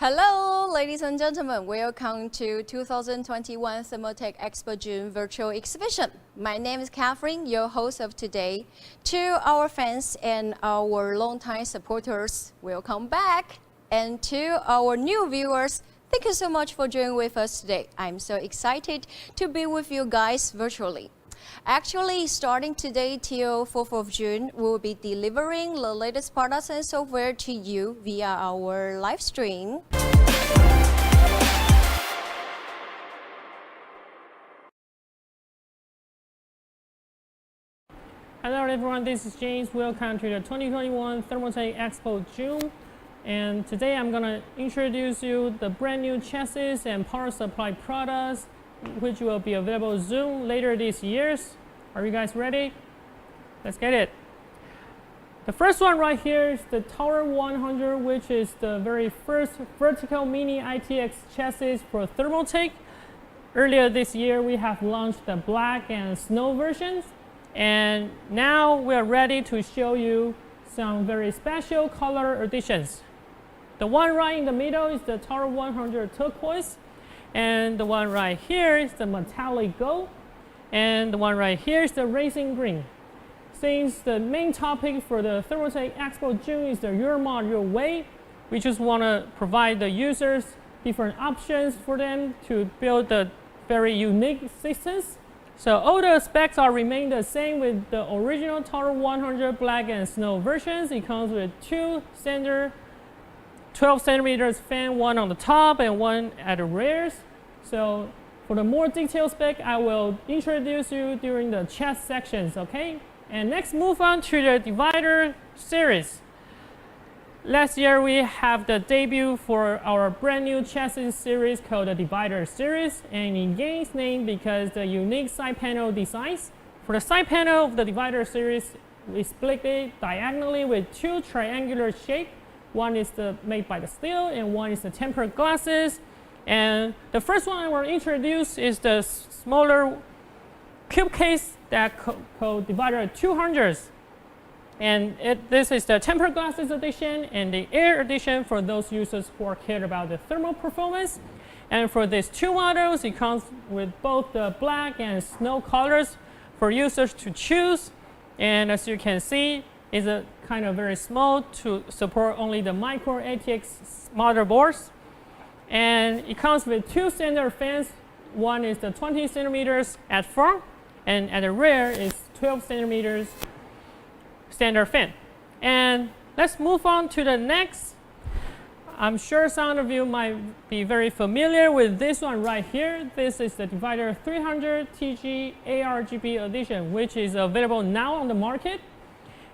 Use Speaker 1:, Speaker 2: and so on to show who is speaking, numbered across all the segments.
Speaker 1: Hello, ladies and gentlemen. Welcome to 2021 Thermaltake Expo June virtual exhibition. My name is Catherine, your host of today. To our fans and our longtime supporters, welcome back. And to our new viewers, thank you so much for joining with us today. I'm so excited to be with you guys virtually. Actually, starting today till 4th of June, we will be delivering the latest products and software to you via our live stream.
Speaker 2: Hello everyone, this is James. Welcome to the 2021 Thermaltake Expo June. And today I'm going to introduce you the brand new chassis and power supply products which will be available soon later this year. Are you guys ready? Let's get it. The first one right here is the Tower 100, which is the very first vertical mini ITX chassis for Thermaltake. Earlier this year we have launched the black and snow versions, and now we are ready to show you some very special color additions. The one right in the middle is the Tower 100 Turquoise, and the one right here is the metallic gold, and the one right here is the racing green. Since the main topic for the Thermaltake Expo June is the Your Mod Your Way, we just want to provide the users different options for them to build the very unique systems. So all the specs are remain the same with the original Tower 100 black and snow versions. It comes with two standard 12 centimeters fan, one on the top and one at the rears. So for the more detailed spec, I will introduce you during the chat sections, okay? And next, move on to the divider series. Last year, we have the debut for our brand new chassis series called the divider series, and it gains name because the unique side panel designs. For the side panel of the divider series, we split it diagonally with two triangular shapes. One is made by the steel, and one is the tempered glasses. And the first one I will introduce is the smaller cube case that called Divider 200s. And this is the tempered glasses edition and the air edition for those users who are cared about the thermal performance. And for these two models, it comes with both the black and snow colors for users to choose. And as you can see, it's a kind of very small to support only the micro ATX motherboards. And it comes with two standard fans. One is the 20 centimeters at front, and at the rear is 12 centimeters standard fan. And let's move on to the next. I'm sure some of you might be very familiar with this one right here. This is the Divider 300 TG Argb edition, which is available now on the market.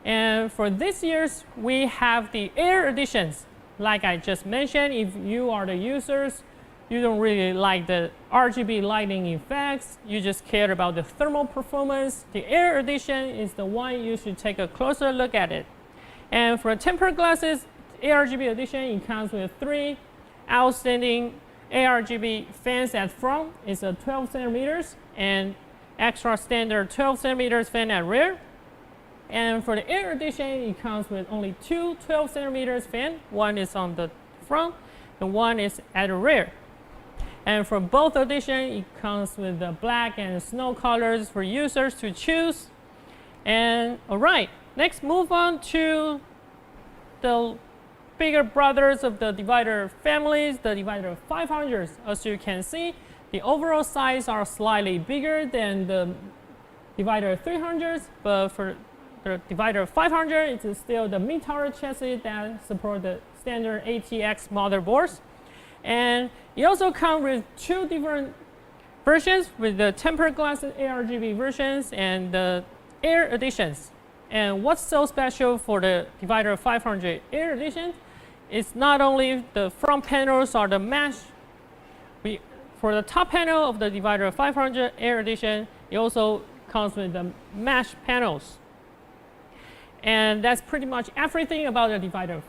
Speaker 2: And for this year's, we have the air editions. Like I just mentioned, if you are the users, you don't really like the RGB lighting effects, you just care about the thermal performance, the air edition is the one you should take a closer look at it. And for tempered glasses, ARGB edition, it comes with three outstanding ARGB fans at front. It's a 12 centimeters and extra standard 12 centimeters fan at rear. And for the air edition, it comes with only two 12 centimeters fan. One is on the front and one is at the rear. And for both editions, it comes with the black and snow colors for users to choose. And all right, next move on to the bigger brothers of the divider families, the divider 500s. As you can see, the overall size are slightly bigger than the divider 300s, but for the divider 500, it is still the mid-tower chassis that support the standard ATX motherboards. And it also comes with two different versions with the tempered glasses ARGB versions and the air editions. And what's so special for the divider 500 air edition is not only the front panels are the mesh. For the top panel of the divider 500 air edition, it also comes with the mesh panels. And that's pretty much everything about the divider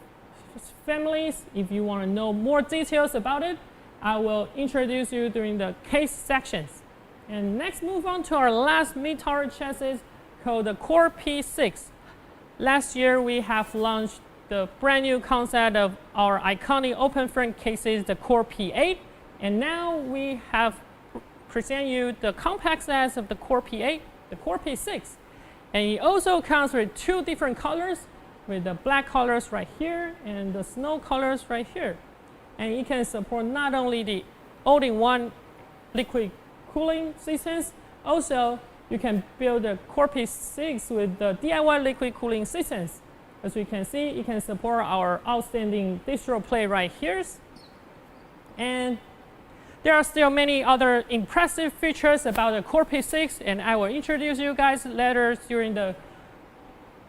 Speaker 2: families. If you want to know more details about it, I will introduce you during the case sections. And next, move on to our last mid-tower chassis called the Core P6. Last year, we have launched the brand new concept of our iconic open frame cases, the Core P8. And now we have present you the compact size of the Core P8, the Core P6. And it also comes with two different colors, with the black colors right here and the snow colors right here. And it can support not only the all-in-one liquid cooling systems, also you can build the Core P6 with the DIY liquid cooling systems. As you can see, it can support our outstanding distro plate right here. And there are still many other impressive features about the Core P6, and I will introduce you guys later during the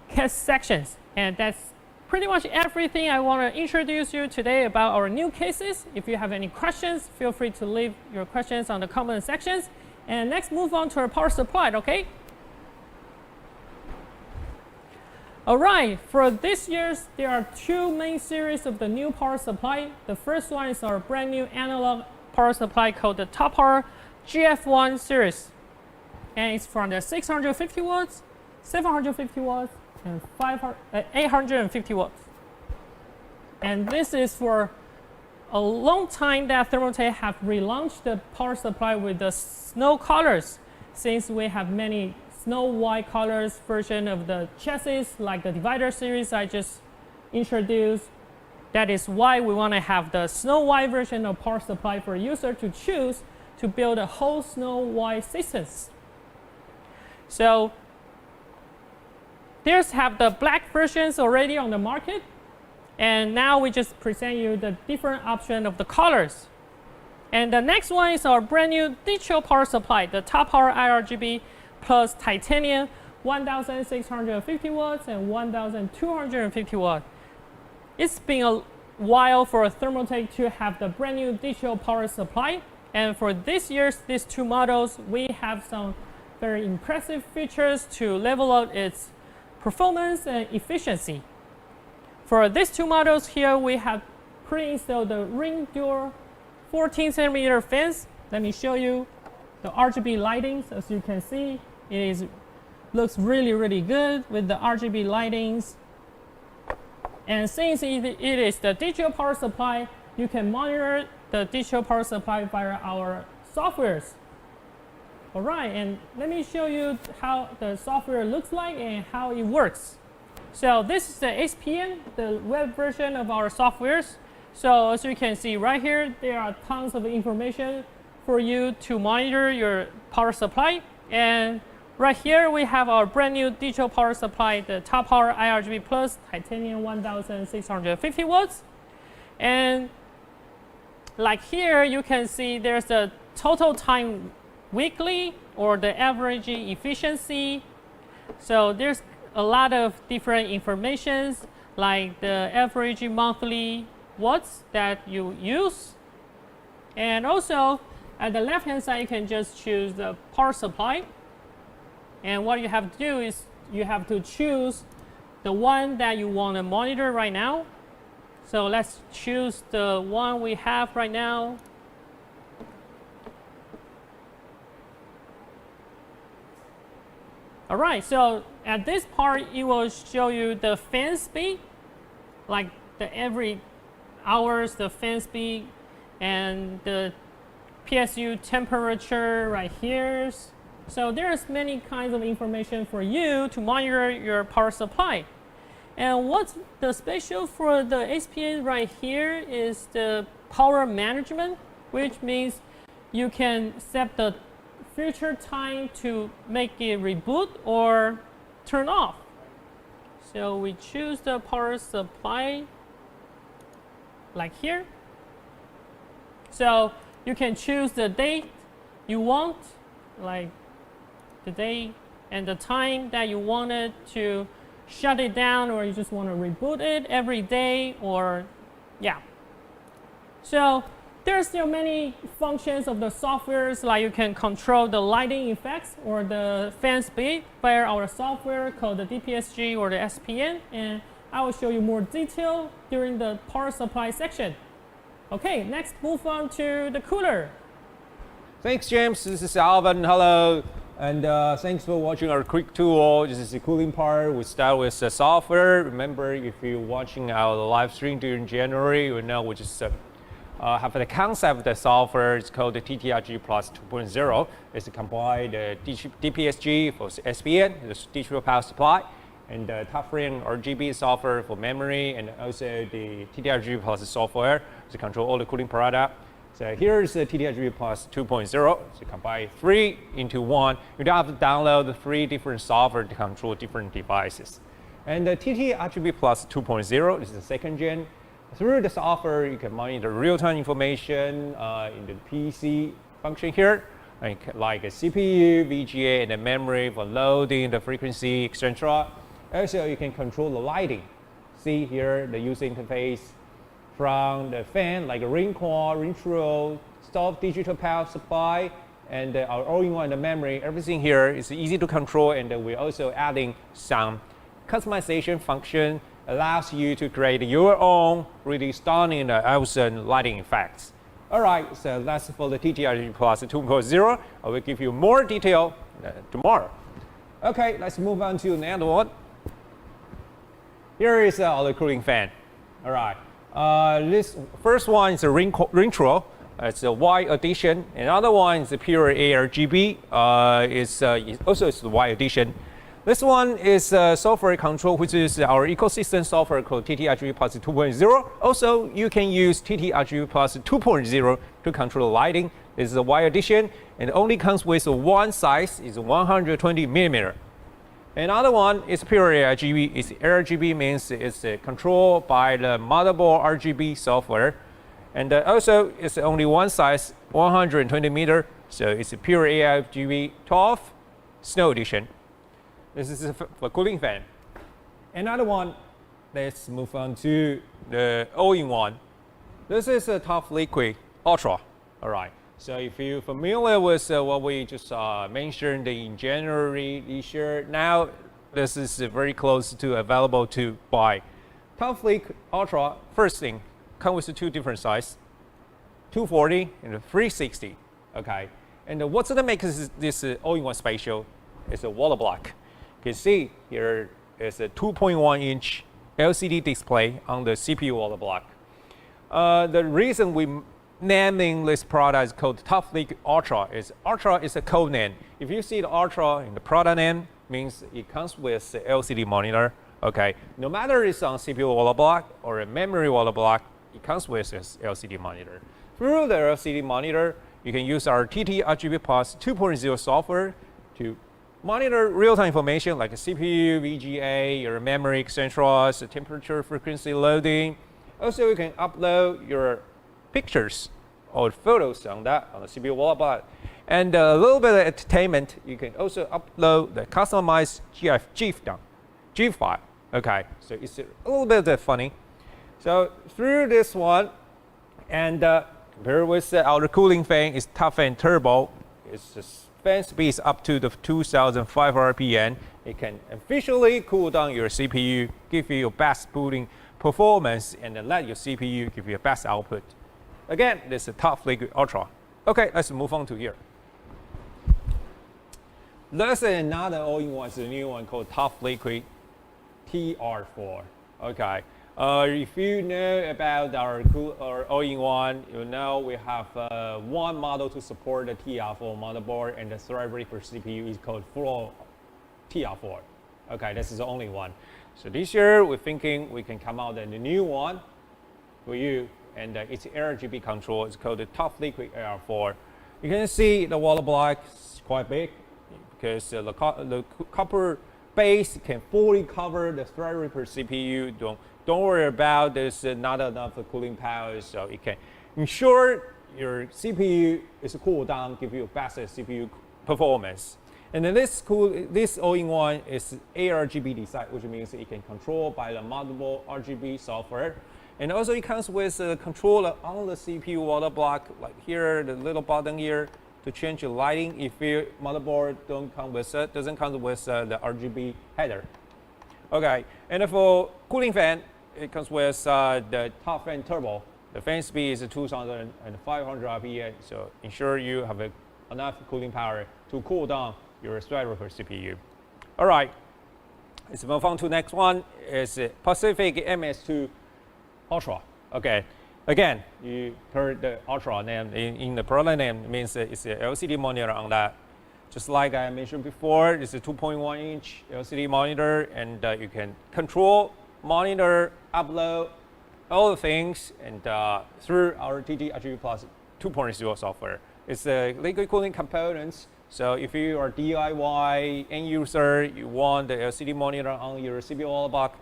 Speaker 2: case sections. And that's pretty much everything I want to introduce you today about our new cases. If you have any questions, feel free to leave your questions on the comment sections. And next, move on to our power supply, okay? All right, for this year, there are two main series of the new power supply. The first one is our brand new analog power supply called the Top Power GF1 series. And it's from the 650 watts, 750 watts, and 850 watts. And this is for a long time that Thermaltake have relaunched the power supply with the snow colors, since we have many snow white colors version of the chassis, like the divider series I just introduced. That is why we want to have the snow white version of power supply for user to choose to build a whole snow white systems. So there's have the black versions already on the market, and now we just present you the different option of the colors. And the next one is our brand new digital power supply, the Top Power Rgb plus titanium 1650 watts and 1250 watts. It's been a while for Thermaltake to have the brand new digital power supply, and for this year's these two models, we have some very impressive features to level up its performance and efficiency. For these two models here, we have pre-installed the ring door 14 centimeter fans. Let me show you the RGB lightings. As you can see, looks really good with the RGB lightings. And since it is the digital power supply, you can monitor the digital power supply via our softwares. All right, and let me show you how the software looks like and how it works. So this is the SPN, the web version of our softwares. So as you can see right here, there are tons of information for you to monitor your power supply. And right here, we have our brand new digital power supply, the Top Power Rgb Plus Titanium 1650 watts. And like here, you can see there's the total time weekly or the average efficiency. So there's a lot of different informations like the average monthly watts that you use. And also at the left hand side, you can just choose the power supply. And what you have to do is you have to choose the one that you want to monitor right now. So let's choose the one we have right now. All right, so at this part, it will show you the fan speed, like the every hours, the fan speed, and the PSU temperature right here. So there's many kinds of information for you to monitor your power supply. And what's the special for the SPN right here is the power management, which means you can set the future time to make it reboot or turn off. So we choose the power supply like here. So you can choose the date you want, like the date and the time that you wanted to shut it down, or you just want to reboot it every day, or yeah. So there's still many functions of the softwares, like you can control the lighting effects or the fan speed via our software called the DPSG or the SPN, and I will show you more detail during the power supply section. Okay, next move on to the cooler.
Speaker 3: Thanks, James. This is Alvin. Hello. And thanks for watching our quick tour. This is the cooling part. We start with the software. Remember, if you're watching our live stream during January, you know we just have the concept of the software. It's called the TTRG Plus 2.0. It's combined DPSG for SPN, the digital power supply, and the tough-frame Rgb software for memory, and also the TTRG Plus software to control all the cooling product. So here's the TTRG Plus 2.0. So combine 3 into 1. You don't have to download the 3 different software to control different devices. And the TTRGB Plus 2.0 is the second gen. Through the software, you can monitor real-time information in the PC function here, like a CPU, VGA, and the memory for loading, the frequency, etc. Also, you can control the lighting. See here the user interface from the fan, like a ring core, ring control, stop digital power supply, and our all-in-one memory. Everything here is easy to control, and we're also adding some customization function, allows you to create your own really stunning awesome lighting effects. All right, so that's for the TTRG Plus 2.0. I will give you more detail tomorrow. Okay, let's move on to another one. Here is our cooling fan. All right. This first one is a ring control. It's a Y edition. Another one is a pure Argb. It's also the Y edition. This one is software control, which is our ecosystem software called TTRG Plus 2.0. Also, you can use TTRG Plus 2.0 to control the lighting. This is a Y edition, and it only comes with one size, is 120 millimeter. Another one is pure Rgb. It's Rgb means it's controlled by the motherboard Rgb software, and also it's only one size, 120 meter. So it's a pure Rgb 12 Snow Edition. This is for cooling fan. Another one. Let's move on to the all-in-one. This is a Tough Liquid Ultra. All right. So if you're familiar with what we just mentioned in January this year, now this is very close to available to buy. Tough Liquid Ultra, first thing, comes with 2 different sizes, 240 and 360. Okay, and what's that makes this all-in-one special is a water block. You can see here is a 2.1-inch LCD display on the CPU water block. The reason we naming this product is called Tough Liquid Ultra is a code name. If you see the Ultra in the product name, means it comes with the LCD monitor. Okay, no matter it's on CPU water block or a memory water block, it comes with this LCD monitor. Through the LCD monitor, you can use our TTRGB Plus 2.0 software to monitor real-time information like a CPU, VGA, your memory, etc., the temperature, frequency, loading. Also, you can upload your pictures or photos on the CPU water block. And a little bit of entertainment, you can also upload the customized GIF file. Okay, so it's a little bit funny. So through this one, and compared with our cooling fan, is tough and turbo. It's just fan speed is up to the 2,500 RPM. It can efficiently cool down your CPU, give you your best cooling performance, and then let your CPU give you your best output. Again, this is a Tough Liquid Ultra. Okay, let's move on to here. There's another all-in-one, it's a new one called Tough Liquid TR4. Okay, if you know about our all-in-one, you know we have one model to support the TR4 motherboard, and the Threadripper CPU is called Flow TR4. Okay, this is the only one. So this year we're thinking we can come out with a new one for you, and it's Rgb control. It's called the Tough Liquid AR4. You can see the water block is quite big because the copper base can fully cover the Threadripper CPU. Don't worry about there's not enough cooling power, so it can ensure your CPU is cooled down, give you better CPU performance. And then this all-in-one is Argb design, which means it can control by the motherboard Rgb software. And also it comes with a controller on the CPU water block, like here, the little button here, to change the lighting if your motherboard doesn't come with the Rgb header. Okay, and for cooling fan, it comes with the top fan turbo. The fan speed is 2,500 RPM, so ensure you have enough cooling power to cool down your Threadripper CPU. All right, let's move on to the next one. It's Pacific Ms2 Ultra. Okay, again, you heard the Ultra name in the product name. It means it's a LCD monitor on that. Just like I mentioned before, it's a 2.1-inch LCD monitor, and you can control, monitor, upload, all the things, and through our TT Argb Plus 2.0 software. It's liquid cooling components. So if you are DIY end user, you want the LCD monitor on your CPU wall block,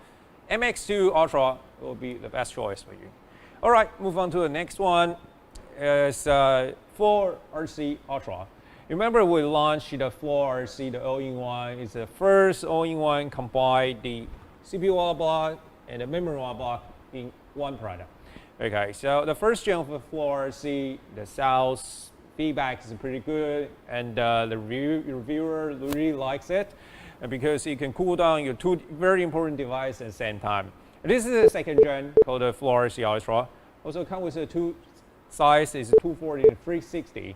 Speaker 3: MX2 Ultra will be the best choice for you. All right, move on to the next one. It's Fluorescent Ultra. Remember we launched the Fluorescent, the all-in-one. It's the first all-in-one combine the CPU wall block and the memory wall block in one product. Okay, so the first gen of Fluorescent, the sales feedback is pretty good, and the reviewer really likes it, and because you can cool down your two very important devices at the same time. This is the second gen called the Fluorescent Ultra. Also comes with a two size is 240 and 360.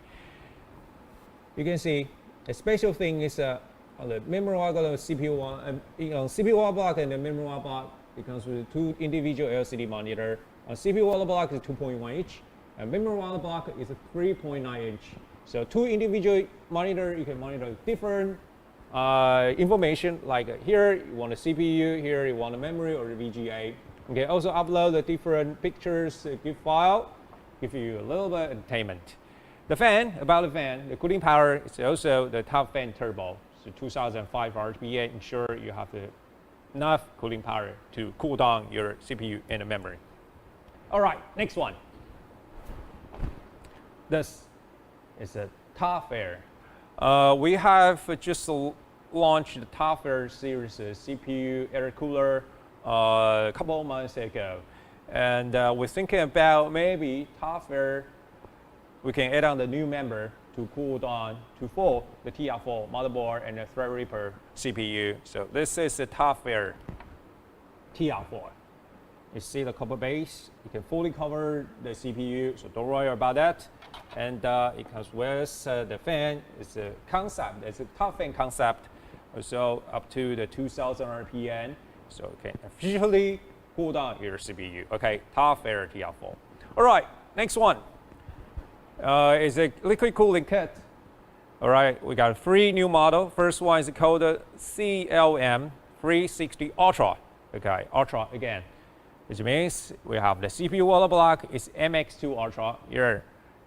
Speaker 3: You can see the special thing is on the memory wall block, CPU one, CPU wall block and the memory wall block. It comes with two individual LCD monitor. On CPU wall block is 2.1 inch, and memory wall block is a 3.9 inch. So two individual monitor, you can monitor different information. Like here you want a CPU, here you want a memory or a VGA. You can also upload the different pictures, GIF file, give you a little bit of entertainment. The fan, about the fan, the cooling power is also the top fan turbo. So 2005 Rgb, ensure you have enough cooling power to cool down your CPU and the memory. All right, next one. This is a Top Air. We have just launched the Top Air series CPU air cooler a couple of months ago. And we're thinking about maybe Top Air, we can add on the new member to cool down to full the TR4 motherboard and the Threadripper CPU. So this is the Top Air TR4. You see the copper base, you can fully cover the CPU, so don't worry about that. And it comes with the fan. It's a concept, it's a top fan concept, also up to the 2000 RPM, so you can officially cool down your CPU. Okay, Top Air TR4. All right, next one is a liquid cooling kit. All right, we got three new models. First one is called the CLM 360 Ultra. Okay, Ultra again, which means we have the CPU wall block is MX2 Ultra here.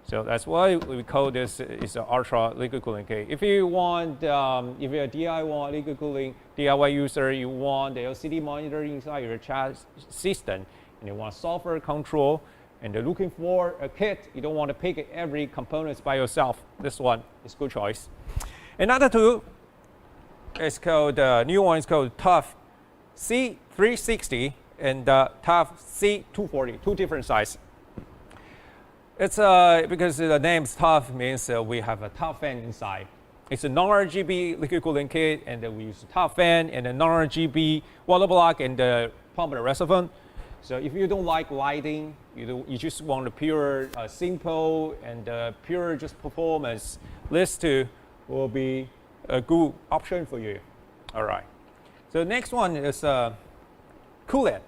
Speaker 3: So that's why we call this is an Ultra liquid cooling kit. If you want, if you're a DIY liquid cooling DIY user, you want the LCD monitor inside your chat system, and you want software control, and you're looking for a kit, you don't want to pick every component by yourself, this one is a good choice. Another two is called, new one is called TUF C360 and TUF C240, two different sizes. It's because the name TUF means we have a TUF fan inside. It's a non-RGB liquid cooling kit, and we use TUF fan and a non-RGB water block and the pump reservoir. So if you don't like lighting, you just want a pure, simple and pure just performance, this too will be a good option for you. All right. So the next one is coolant.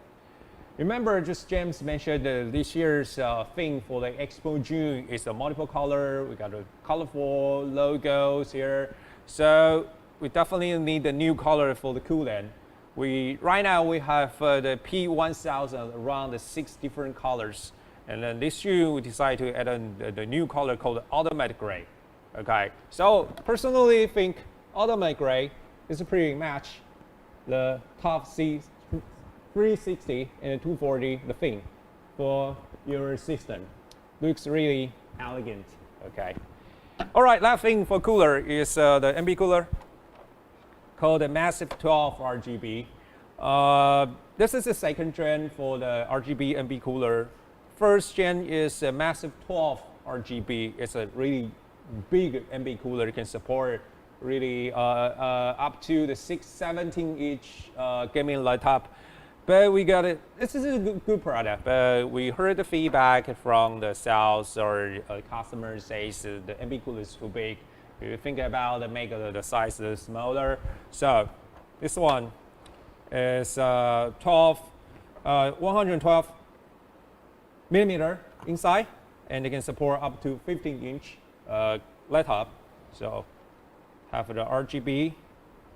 Speaker 3: Remember, just James mentioned this year's thing for the Expo June is a multiple color. We got a colorful logos here. So we definitely need a new color for the coolant. Right now we have the P1000 around the 6 different colors, and then this year we decided to add the new color called automatic gray. Okay, so personally think automatic gray is a pretty match the TUF C360 and the 240 the thing for your system. Looks really elegant. Okay. All right, last thing for cooler is the Ambi Cooler, called the Massive 12 Rgb. This is the second gen for the Rgb Ambi Cooler. First gen is a Massive 12 Rgb. It's a really big Ambi Cooler. It can support really up to the 617-inch gaming laptop. But we got it. This is a good product. But we heard the feedback from the sales or customers says the Ambi Cooler is too big. If you think about it, make the size smaller. So this one is 112 millimeter inside, and it can support up to 15-inch laptop. So have the RGB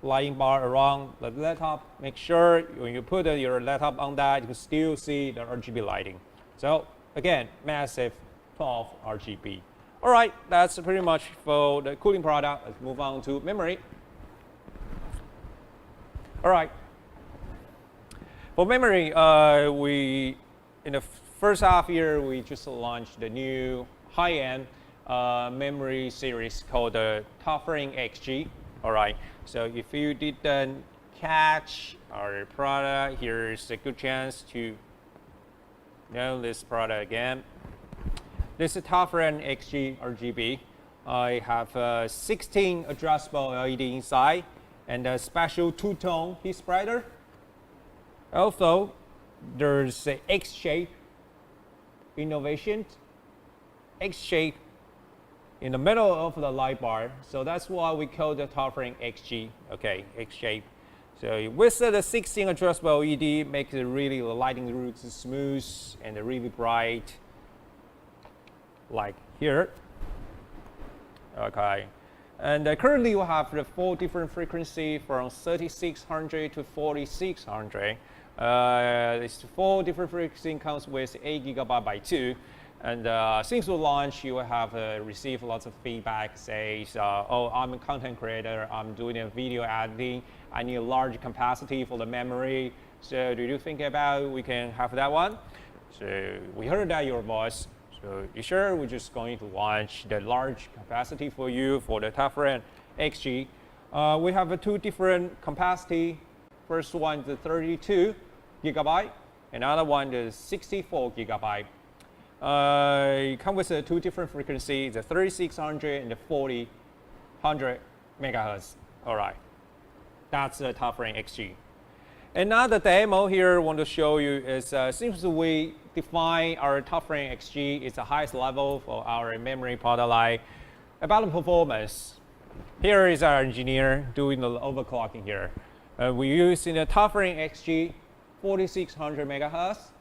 Speaker 3: lighting bar around the laptop. Make sure when you put your laptop on that, you can still see the RGB lighting. So again, massive 12 RGB. All right, that's pretty much for the cooling product. Let's move on to memory. All right. For memory, in the first half year, we just launched the new high-end memory series called the Rjn Xg. All right. So if you didn't catch our product, here's a good chance to know this product again. This is Rjn Xg Rgb. I have 16 adjustable LED inside and a special two-tone heat spreader. Also, there's an X-shape innovation. X-shape in the middle of the light bar. So that's why we call the Rjn Xg. Okay, X-shape. So with the 16 adjustable LED, makes it really the lighting looks smooth and really bright, like here. Okay, and currently we have the 4 different frequencies from 3600 to 4600. These 4 different frequencies comes with 8 GB by 2. And since the launch, you have received lots of feedback. Says, oh, I'm a content creator. I'm doing a video editing. I need a large capacity for the memory. So do you think about we can have that one? So we heard that your voice. So you sure we're just going to launch the large capacity for you for the Rjn Xg. We have 2 different capacity. First one is 32 GB. Another one is 64 GB. It comes with 2 different frequencies, the 3600 and the 4000 megahertz. All right, that's the Rjn Xg. Another demo here I want to show you is since we define our Rjn Xg is the highest level for our memory product line. About the performance, here is our engineer doing the overclocking here. We're using the Rjn Xg 4600 megahertz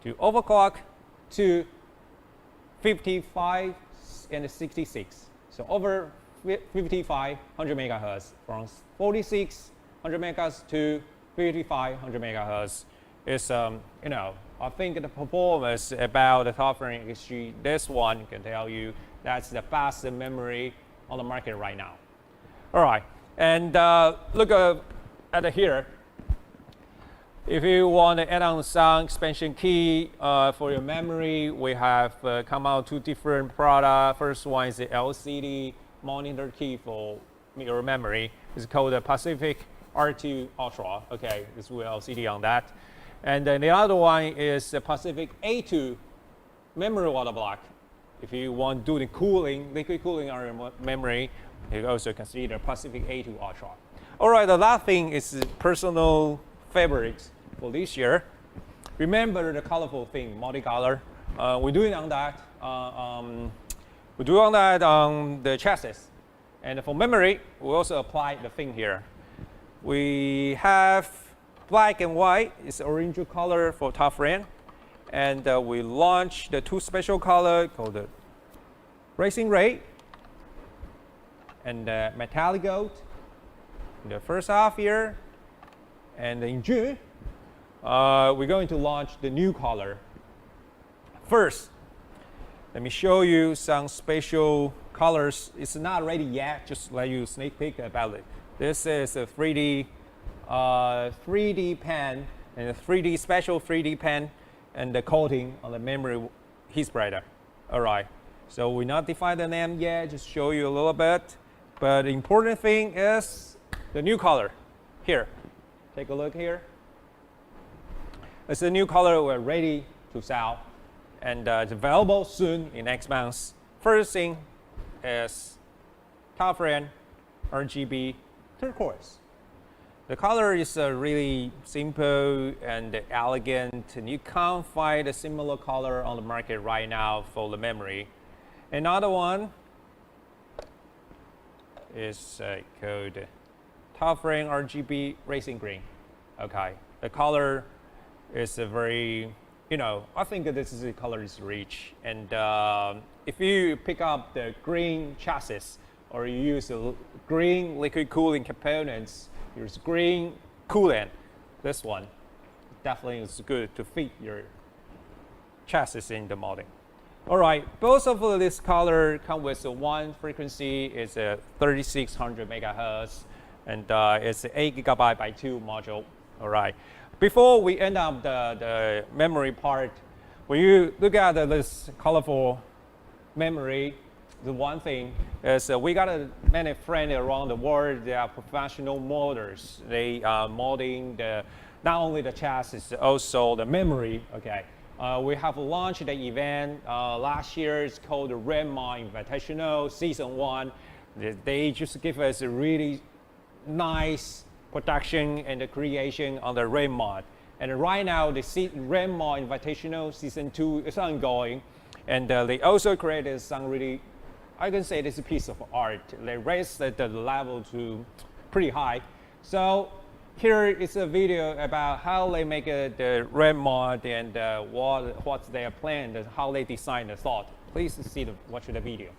Speaker 3: to overclock to 55 and 66. So over 5500 megahertz from 4600 megahertz to 5500 megahertz is you know, I think the performance about the Rjn Xg, this one can tell you that's the fastest memory on the market right now. All right, and look at here. If you want to add on some expansion key for your memory, we have come out 2 different products. First one is the LCD monitor key for your memory. It's called the Pacific R2 Ultra. Okay, this will LCD on that. And then the other one is the Pacific A2 memory water block. If you want to do the cooling, liquid cooling on your memory, you also consider Pacific A2 Ultra. All right, the last thing is personal favorites for this year. Remember the colorful thing, multicolor. We're doing on that. We do on that on the chassis. And for memory, we also apply the thing here. We have black and white. It's orange color for Rjn. And we launched the 2 special color called the Racing Ray and Metallic Gold in the first half year. And in June, we're going to launch the new color. First, let me show you some special colors. It's not ready yet, just let you sneak peek about it. This is a 3D pen and a 3D special 3D pen and the coating on the memory heat spreader. All right, so we not define the name yet, just show you a little bit. But the important thing is the new color. Here, take a look here. It's a new color we're ready to sell, and it's available soon in next month. First thing is Rjn Rgb Turquoise. The color is really simple and elegant, and you can't find a similar color on the market right now for the memory. Another one is called Top Frame Rgb Racing Green. Okay, the color is a very, I think this is the color is rich. And if you pick up the green chassis or you use the green liquid cooling components, use green coolant, this one definitely is good to fit your chassis in the modding. All right, both of this color come with one frequency. It's a 3600 megahertz, and it's an 8 GB by 2 module. All right, before we end up the memory part, when you look at this colorful memory, the one thing is we got many friends around the world. They are professional modders. They are modding not only the chassis, also the memory. Okay. We have launched the event last year. It's called the Rjn Invitational Season 1. They just give us a really nice production and the creation on the Rjn mod. And right now, the Rjn Invitational Season 2 is ongoing. And they also created some really, I can say this is a piece of art. They raised the level to pretty high. So here is a video about how they make the Rjn mod and what's their plan and how they design the thought. Please watch the video.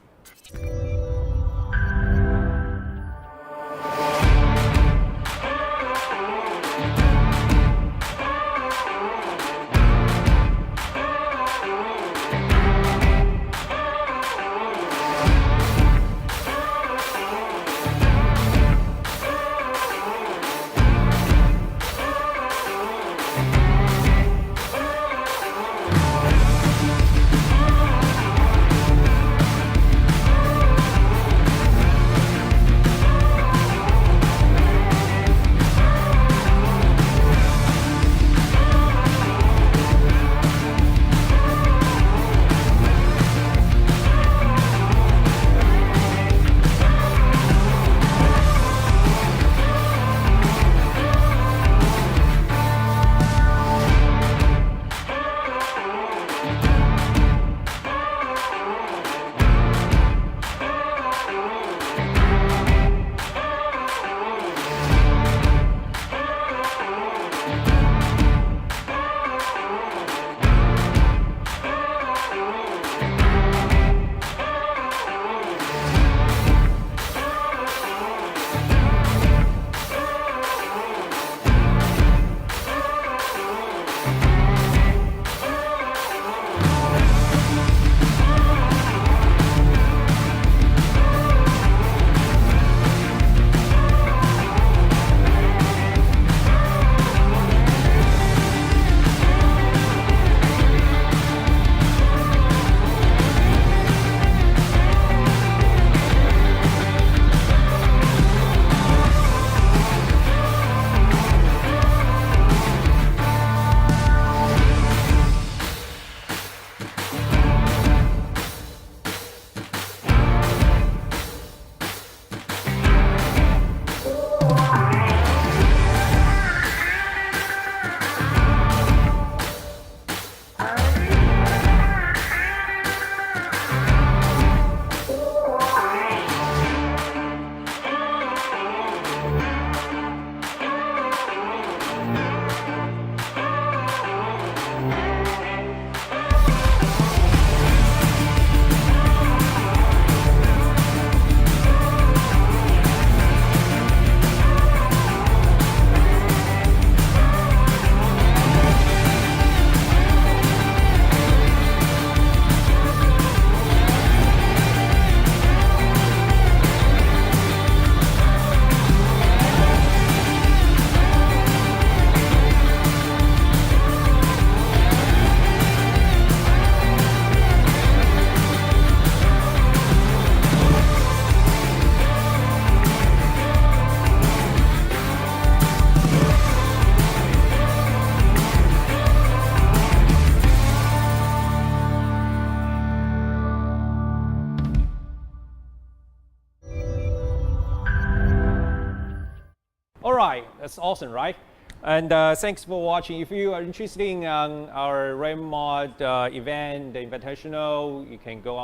Speaker 3: All right, that's awesome, right? And thanks for watching. If you are interested in our ReMod event, the invitational, you can go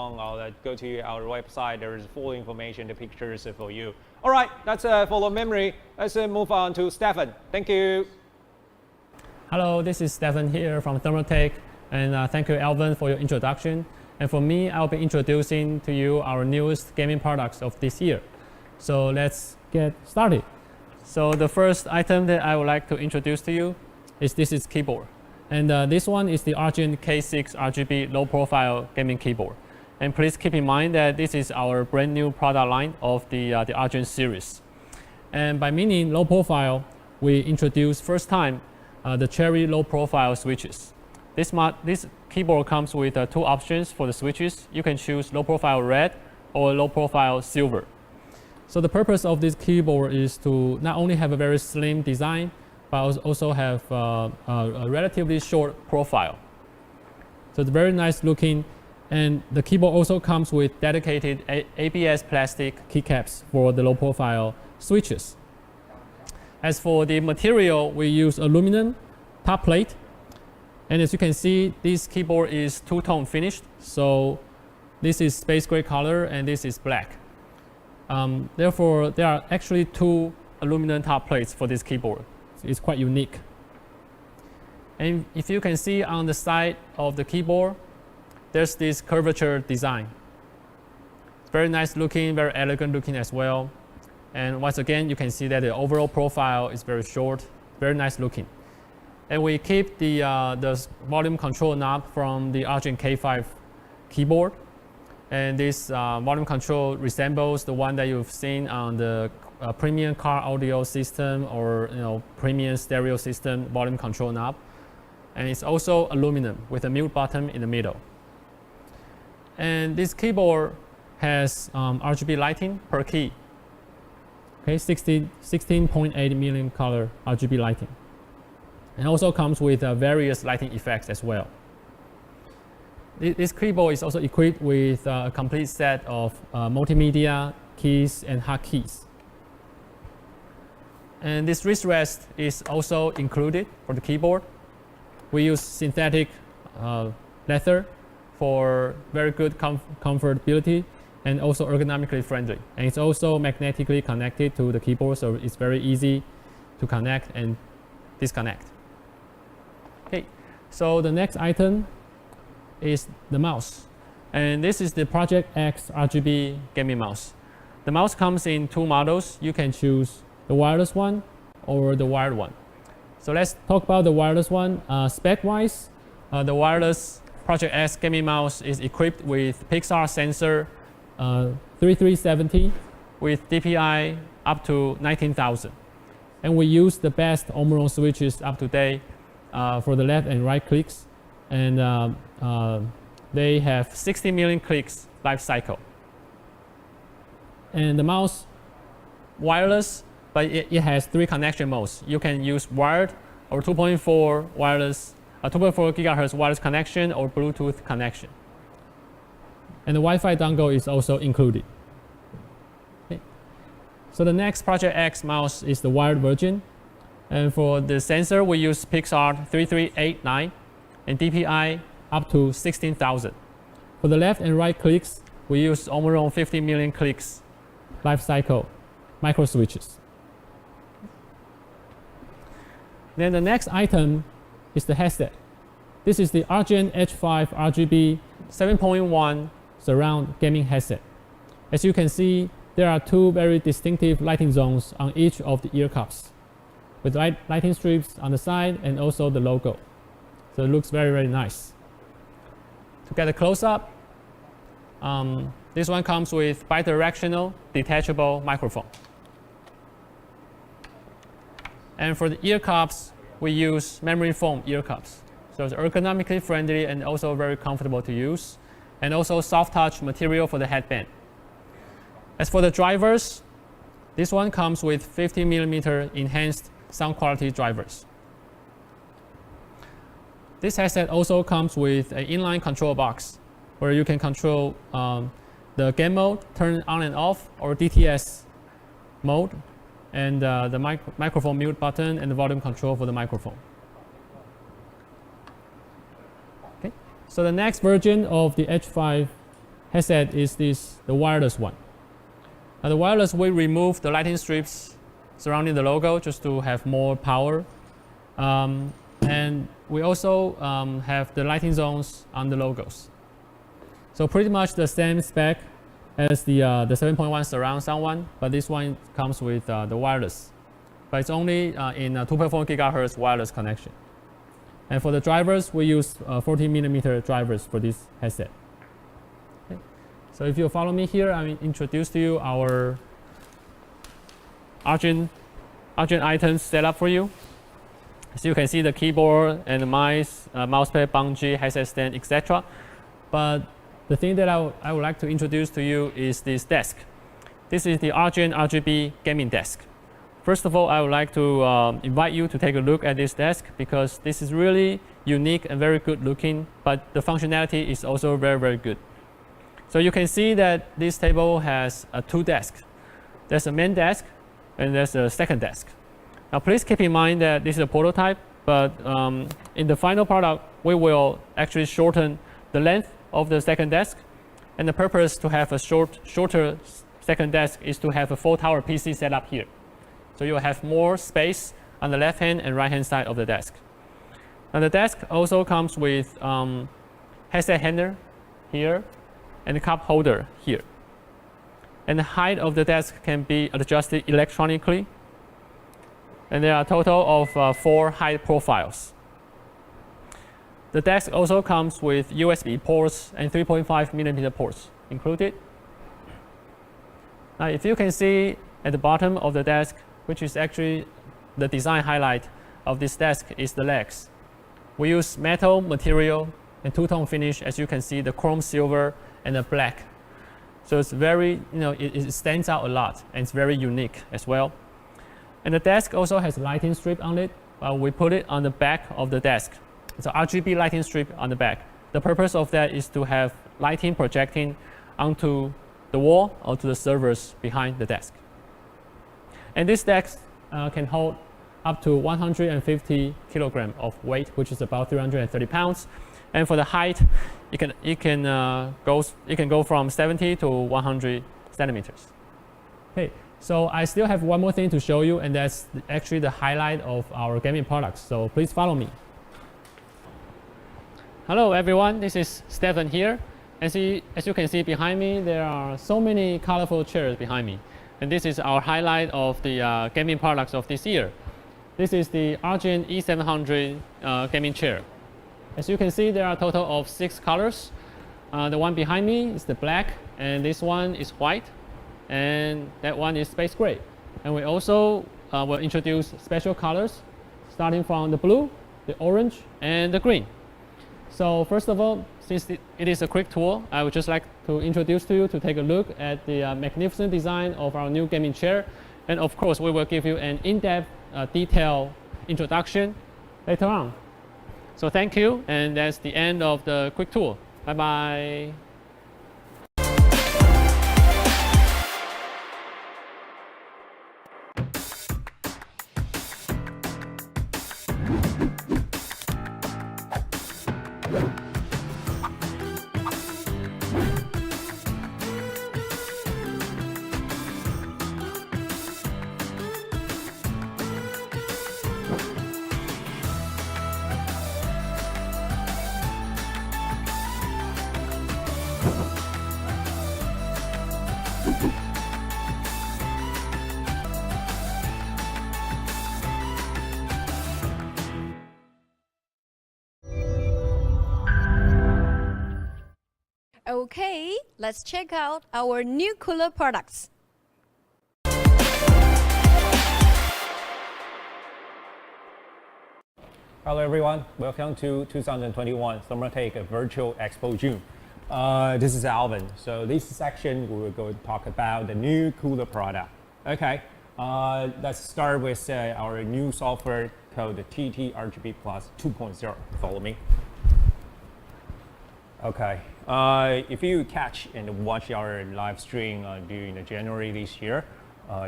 Speaker 3: to our website. There is full information, the pictures for you. All right, that's for the memory. Let's move on to Stefan. Thank you.
Speaker 2: Hello, this is Stefan here from Thermaltake, and thank you, Alvin, for your introduction. And for me, I'll be introducing to you our newest gaming products of this year. So let's get started. So the first item that I would like to introduce to you is this keyboard. And this one is the Rjn K5 Keyboard low profile gaming keyboard. And please keep in mind that this is our brand new product line of the Arjun series. And by meaning low profile, we introduced first time the cherry low profile switches. This keyboard comes with two options for the switches. You can choose low profile red or low profile silver. So the purpose of this keyboard is to not only have a very slim design, but also have a relatively short profile. So it's very nice looking, and the keyboard also comes with dedicated ABS plastic keycaps for the low profile switches. As for the material, we use aluminum top plate, and as you can see, this keyboard is two-tone finished. So this is space gray color and this is black. Therefore, there are actually two aluminum top plates for this keyboard. It's quite unique. And if you can see on the side of the keyboard, there's this curvature design. It's very nice looking, very elegant looking as well. And once again, you can see that the overall profile is very short, very nice looking. And we keep the volume control knob from the Rjn K5 keyboard. And this volume control resembles the one that you've seen on the premium car audio system or premium stereo system volume control knob. And it's also aluminum with a mute button in the middle. And this keyboard has RGB lighting per key. Okay, 16.8 million color RGB lighting. And also comes with various lighting effects as well. This keyboard is also equipped with a complete set of multimedia keys and hotkeys. And this wrist rest is also included for the keyboard. We use synthetic leather for very good comfortability and also ergonomically friendly. And it's also magnetically connected to the keyboard, so it's very easy to connect and disconnect. Okay, so the next item is the mouse. And this is the Project X RGB gaming mouse. The mouse comes in two models. You can choose the wireless one or the wired one. So let's talk about the wireless one. Spec-wise, the wireless Project X gaming mouse is equipped with Pixar sensor 3370 with DPI up to 19,000. And we use the best Omron switches up to date for the left and right clicks. And they have 60 million clicks life cycle. And the mouse wireless, but it has three connection modes. You can use wired or 2.4 wireless, 2.4 gigahertz wireless connection or Bluetooth connection. And the Wi-Fi dongle is also included. Okay. So the next Project X mouse is the wired version. And for the sensor, we use Pixar 3389 and DPI up to 16,000. For the left and right clicks, we use Omron 50 million clicks life cycle micro switches. Then the next item is the headset. This is the Rjn H5 Rgb 7.1 surround gaming headset. As you can see, there are two very distinctive lighting zones on each of the ear cups, with lighting strips on the side and also the logo. So it looks very, very nice. To get a close-up, this one comes with bidirectional detachable microphone. And for the ear cups, we use memory foam ear cups. So it's ergonomically friendly and also very comfortable to use. And also soft touch material for the headband. As for the drivers, this one comes with 50mm enhanced sound quality drivers. This headset also comes with an inline control box where you can control the game mode, turn on and off, or DTS mode. and the microphone mute button and the volume control for the microphone. Okay. So the next version of the H5 headset is the wireless one. Now the wireless will remove the lighting strips surrounding the logo just to have more power. And we also have the lighting zones on the logos. So pretty much the same spec as the 7.1 surround sound one, but this one comes with the wireless. But it's only in 2.4 gigahertz wireless connection. And for the drivers, we use 40mm drivers for this headset. Okay. So if you follow me here, I introduce to you our Arjun items set up for you. So you can see the keyboard and the mice, mousepad, bungee, headset stand, etc. But the thing that I would like to introduce to you is this desk. This is the Rjn Rgb gaming desk. First of all, I would like to invite you to take a look at this desk because this is really unique and very good looking, but the functionality is also very, very good. So you can see that this table has two desks. There's a main desk and there's a second desk. Now please keep in mind that this is a prototype, but in the final product, we will actually shorten the length of the second desk. And the purpose to have a shorter second desk is to have a 4-tower PC set up here. So you'll have more space on the left hand and right hand side of the desk. Now the desk also comes with headset hanger here and a cup holder here. And the height of the desk can be adjusted electronically. And there are a total of 4 height profiles. The desk also comes with USB ports and 3.5mm ports included. Now if you can see at the bottom of the desk, which is actually the design highlight of this desk, is the legs. We use metal material and two-tone finish, as you can see, the chrome silver and the black. So it's very, it stands out a lot and it's very unique as well. And the desk also has a lighting strip on it. We put it on the back of the desk. It's an Argb lighting strip on the back. The purpose of that is to have lighting projecting onto the wall or to the servers behind the desk. And this desk can hold up to 150 kilograms of weight, which is about 330 pounds. And for the height, it can go from 70 to 100 centimeters. Okay. So I still have one more thing to show you, and that's actually the highlight of our gaming products. So please follow me. Hello everyone, this is Stefan here. As you can see behind me, there are so many colorful chairs behind me. And this is our highlight of the gaming products of this year. This is the Arjun E700 gaming chair. As you can see, there are a total of 6 colors. The one behind me is the black, and this one is white. And that one is space gray. And we also will introduce special colors starting from the blue, the orange, and the green. So first of all, since it is a quick tour, I would just like to introduce to you to take a look at the magnificent design of our new gaming chair. And of course, we will give you an in-depth, detailed introduction later on. So thank you, and that's the end of the quick tour. Bye-bye.
Speaker 1: Okay, let's check out our new cooler products.
Speaker 3: Hello everyone, welcome to 2021 Thermaltake Virtual Expo June. This is Alvin. So this section we will go to talk about the new cooler product. Okay, let's start with our new software called the TT Argb Plus 2.0. Follow me. Okay, if you catch and watch our live stream during January this year,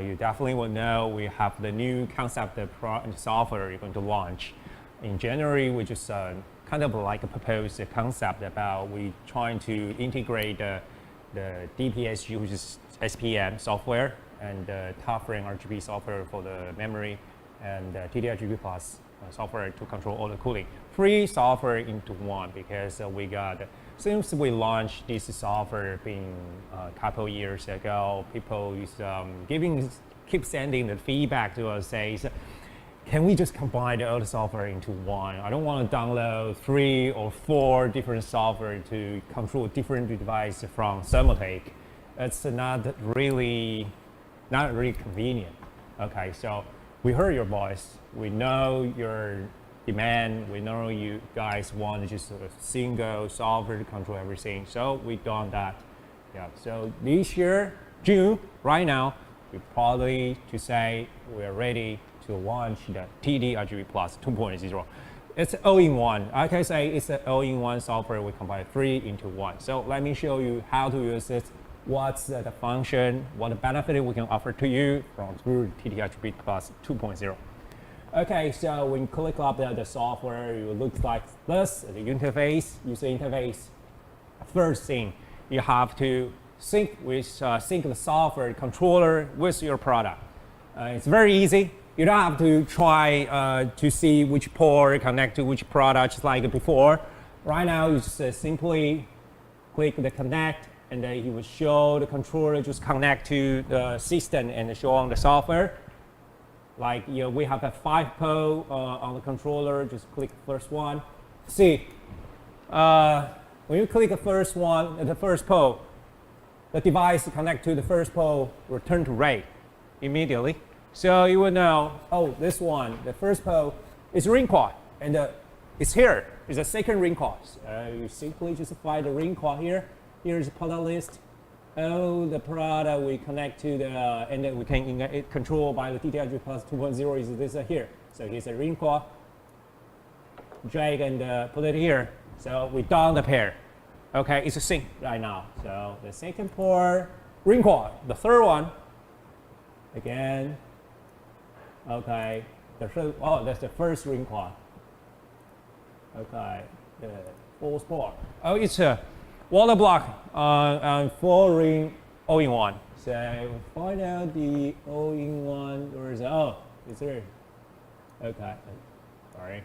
Speaker 3: you definitely will know we have the new concept of software you're going to launch. In January, we just kind of like proposed a concept about we trying to integrate the DPSG, which is SPM software, and top frame Rgb software for the memory, and TD-Rgb plus software to control all the cooling. Three software into one, because we got, since we launched this software being a couple years ago, people is keep sending the feedback to us, says, can we just combine all the software into one? I don't want to download 3 or 4 different software to control different devices from Thermaltake. It's not really convenient. Okay, so we heard your voice. We know your demand. We know you guys want just a single software to control everything. So we done that. Yeah. So this year, June, right now, we probably to say we're ready to launch the TD-Rgb Plus 2.0. It's all-in-one. I can say it's an all-in-one software. We combine 3 into 1. So let me show you how to use it. What's the function, what the benefit we can offer to you through TD-Rgb Plus 2.0. Okay, so when you click up the software, it looks like this, the interface, user interface. First thing, you have to sync the software controller with your product. It's very easy. You don't have to try to see which port connect to which product, just like before. Right now, you just simply click the connect, and then it will show the controller just connect to the system and show on the software. Like we have a 5-pole on the controller. Just click the first one. See, when you click the first one, the first pole, the device connect to the first pole will turn to red immediately. So you will know, oh, this one, the first pole is ring quad, and it's here. It's a second ring quad. You simply just find the ring quad here. Here's the product list. Oh, the product we connect to the, and then we can control by the TD-Rgb Plus 2.0 is this here. So here's a ring quad. Drag and put it here. So we done the pair. Okay, it's a sync right now. So the second port, ring quad. The third one, again. Okay, the third, oh, that's the first ring quad. Okay, the fourth port. Oh, it's a water block on 4-ring all-in-one. So find out the all-in-one. Where is it? Oh, it's here. Okay, sorry.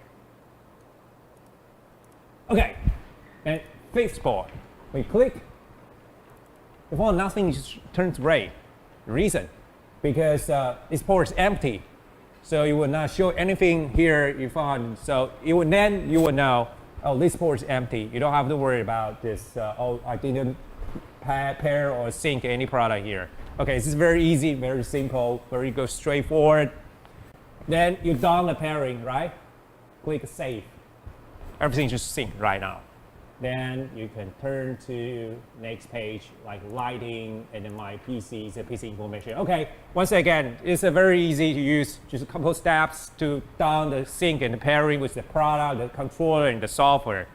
Speaker 3: Okay, and fifth port. We click. Before nothing just turns red. The reason, because this port is empty. So it will not show anything here you found. So then you will know, oh, this port is empty. You don't have to worry about this. Oh, I didn't pair or sync any product here. Okay, this is very easy, very simple, very good, straightforward. Then you done the pairing, right? Click save. Everything just synced right now. Then you can turn to next page, like lighting, and then my PC is a PC information. Okay, once again, it's a very easy to use, just a couple of steps to down the sync and the pairing with the product, the controller, and the software.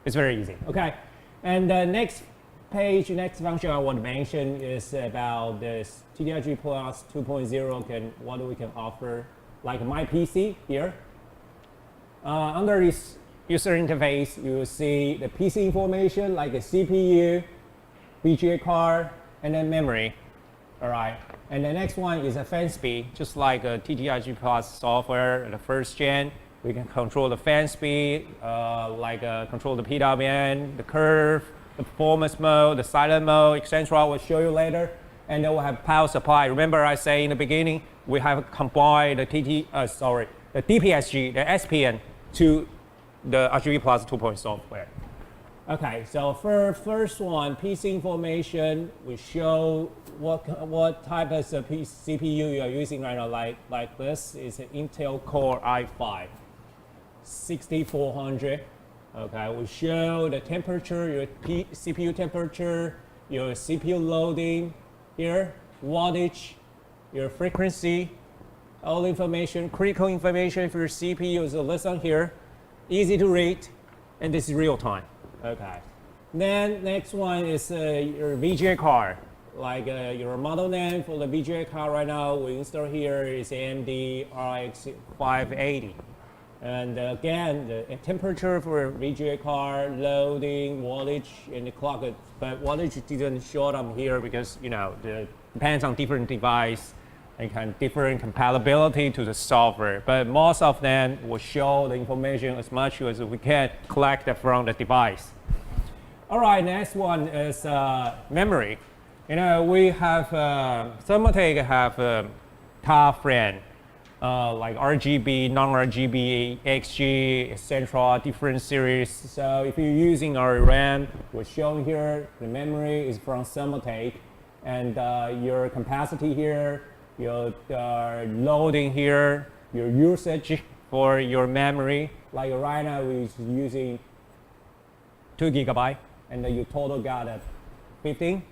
Speaker 3: It's very easy, okay? And the next page, next function I want to mention is about this TD-Rgb Plus 2.0, what we can offer, like my PC here. Under this user interface, you will see the PC information like a CPU, VGA card, and then memory. All right. And the next one is a fan speed, just like a TD-Rgb Plus software, the first gen. We can control the fan speed, control the PWM, the curve, the performance mode, the silent mode, etc. We'll show you later. And then we'll have power supply. Remember I say in the beginning, we have combined the the DPSG, the SPN to the Rgb Plus 2.0 software. Okay, so for first one, PC information, we show what type of CPU you are using right now. Like this is an Intel Core i5 6400. Okay, we show the temperature, your CPU temperature, your CPU loading here, wattage, your frequency, all information, critical information for your CPU is listed here. Easy to read, and this is real time. Okay. Then next one is your VGA card. like your model name for the VGA card right now, we install here is AMD RX 580. And again, the temperature for VGA card, loading, wattage, and the clock. But wattage didn't show up here because, you know, it depends on different device and kind of different compatibility to the software. But most of them will show the information as much as we can collect it from the device. All right, next one is memory. You know, we have Thermaltake have top brand like RGB, non-RGB, XG, etc. different series. So if you're using our RAM, we're showing here the memory is from Thermaltake, and your capacity here, your loading here, your usage for your memory. Like right now, we're using 2 GB, and your total got 15.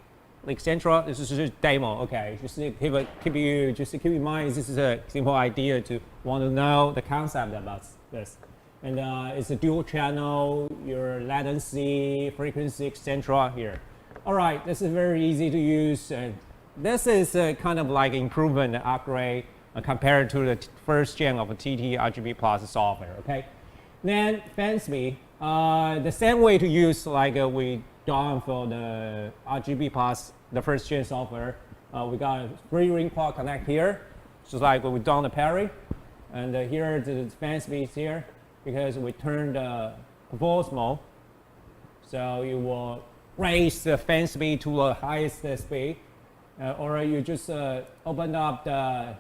Speaker 3: Etc. This is just a demo. Okay, just keep in mind this is a simple idea to want to know the concept about this. And it's a dual channel, your latency, frequency, etc. here. All right, this is very easy to use. This is kind of like improvement, upgrade compared to the first gen of a TT Argb Plus software. Okay, then fan speed. The same way to use like we done for the Argb Plus, the first gen software. We got a 3 ring port connect here, just like we done the pairing. And here the fan speed here, because we turned the performance mode. So you will raise the fan speed to the highest speed. Or you just open up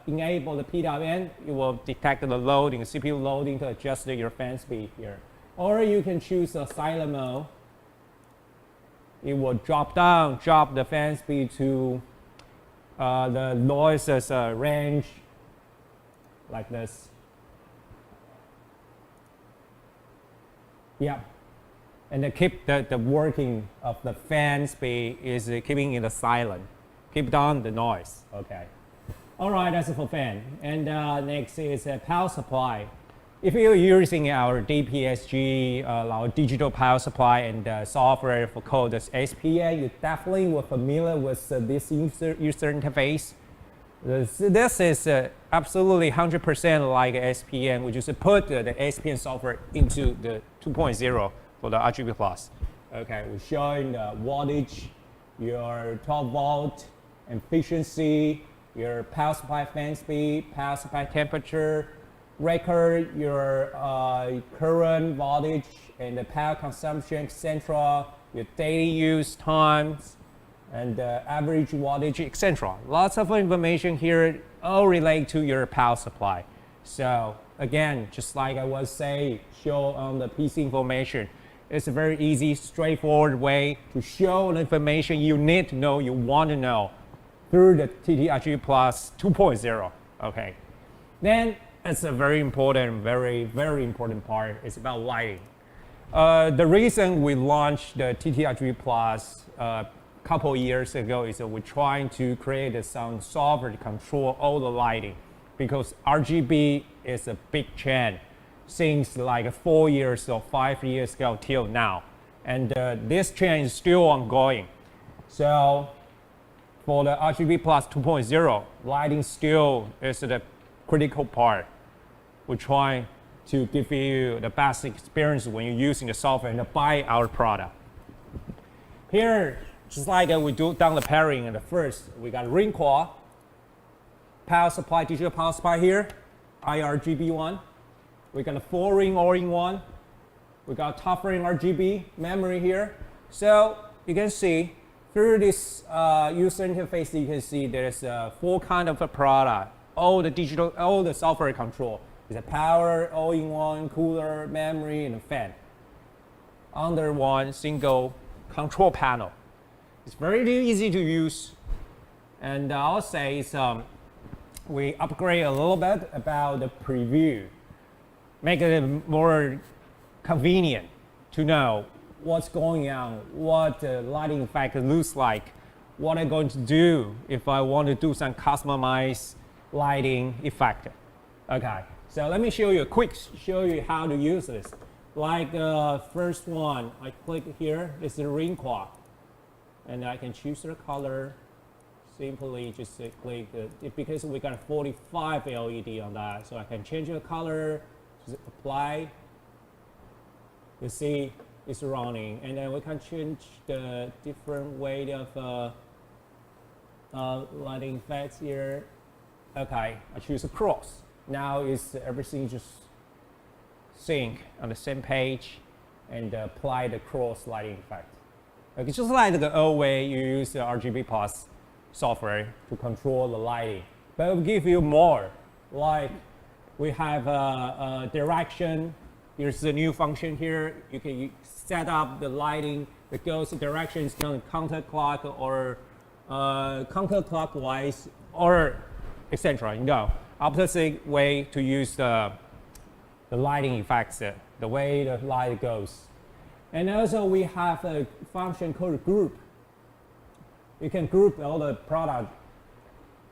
Speaker 3: enable the PWM, you will detect the loading, CPU loading to adjust your fan speed here. Or you can choose a silent mode. It will drop the fan speed to the noises range like this. Yeah, and to keep the working of the fan speed is keeping it silent. Keep down the noise. Okay. All right, that's for fan. And next is power supply. If you're using our DPSG, our digital power supply and software for code as SPA, you definitely were familiar with this user interface. This is absolutely 100% like SPN. We just put the SPN software into the 2.0 for the Rgb Plus. Okay, we're showing the wattage, your 12 volt efficiency, your power supply fan speed, power supply temperature, record your current voltage and the power consumption, etc., your daily use times, and average wattage, etc. Lots of information here, all relate to your power supply. So again, just like I was saying, show on the PC information. It's a very easy, straightforward way to show the information you need to know, you want to know, through the TT Rgb Plus 2.0. Okay, then it's a very important, very important part. It's about lighting. The reason we launched the TT Rgb Plus a couple years ago is that we're trying to create some software to control all the lighting, because RGB is a big trend since like 4 years or 5 years ago till now, and this trend is still ongoing. So for the Rgb Plus 2.0, lighting still is the critical part. We're trying to give you the best experience when you're using the software and buy our product. Here, just like we done the pairing in the first, we got ring core, power supply, digital power supply here, IRGB one. We got a 4-ring all-in-one. We got top ring RGB memory here. So you can see through this user interface, you can see there's 4 kind of a product. All the digital, all the software control. It's a power, all-in-one, cooler, memory, and a fan. Under one single control panel. It's very easy to use. And I'll say it's, we upgrade a little bit about the preview. Make it more convenient to know what's going on, what the lighting effect looks like, what I'm going to do if I want to do some customized lighting effect. Okay, so let me show you how to use this. Like first one, I click here, this is the ring core, and I can choose the color, simply just click because we got 45 LED on that, so I can change the color, just apply. You see it's running, and then we can change the different way of lighting effects here. Okay, I choose a cross. Now is everything just sync on the same page and apply the cross lighting effect. Okay, just like the old way you use the Rgb Plus software to control the lighting, but it will give you more. Like we have a direction. Here's the new function here. You can set up the lighting that goes directions counterclock or counterclockwise or etc. You know, opposite way to use the lighting effects, the way the light goes. And also we have a function called group. You can group all the product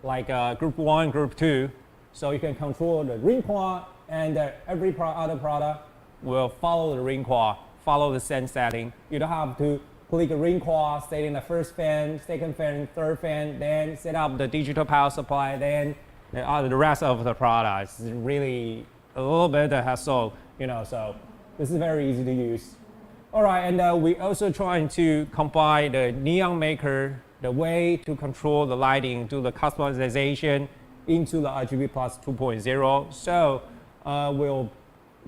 Speaker 3: like group 1, group 2. So you can control the ring quad, and every other product will follow the ring quad, follow the same setting. You don't have to click a ring quad, setting the first fan, second fan, third fan, then set up the digital power supply, then the rest of the products. It's really a little bit of hassle, you know, so this is very easy to use. All right, and we also trying to combine the neon maker, the way to control the lighting, do the customization into the Rgb Plus 2.0. So we'll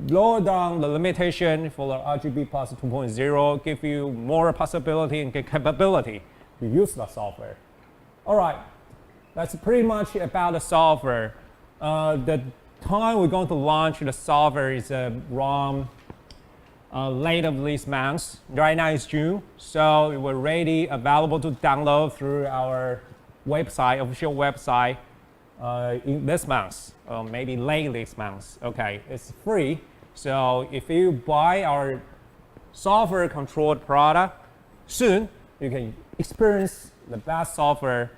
Speaker 3: lower down the limitation for the Rgb Plus 2.0, give you more possibility and capability to use the software. All right, that's pretty much about the software. The time we're going to launch the software is around late of this month. Right now it's June, so we're ready, available to download through our website, official website, in this month, or maybe late this month. Okay, it's free. So if you buy our software controlled product soon, you can experience the best software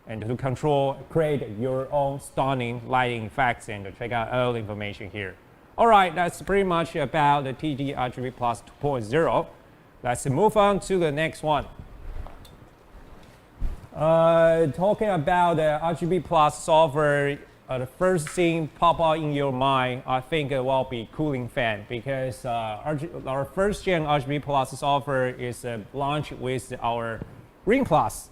Speaker 3: and to control, create your own stunning lighting effects, and to check out all the information here. All right, that's pretty much about the TG Rgb Plus 2.0. Let's move on to the next one. Talking about the Rgb Plus software, the first thing pop out in your mind, I think it will be cooling fan, because our first gen Rgb Plus software is launched with our Ring Plus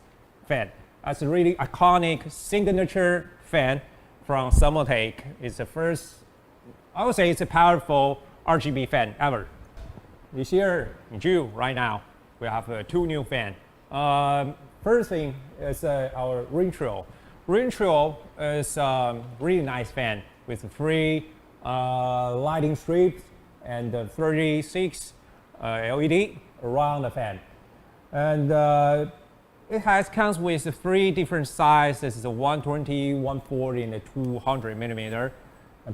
Speaker 3: fan. That's a really iconic signature fan from Thermaltake. It's the first, I would say it's a powerful RGB fan ever. This year in June, right now, we have 2 new fans. First thing is our Ring Trio. Ring Trio is a really nice fan with 3 lighting strips and 36 LED around the fan. And it comes with 3 different sizes, the 120, 140, and the 200 millimeter.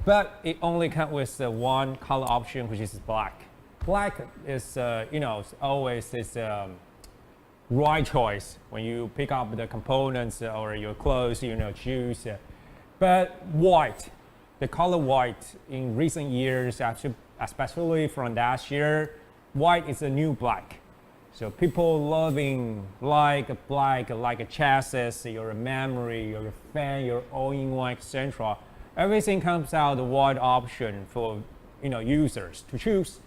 Speaker 3: But it only comes with one color option, which is black. Black is, you know, always is right choice when you pick up the components or your clothes, you know, choose. But white, the color white in recent years, actually, especially from last year, white is a new black. So people loving like black, like a chassis, your memory, your fan, your all-in-one, etc. Everything comes out the white option for, you know, users to choose.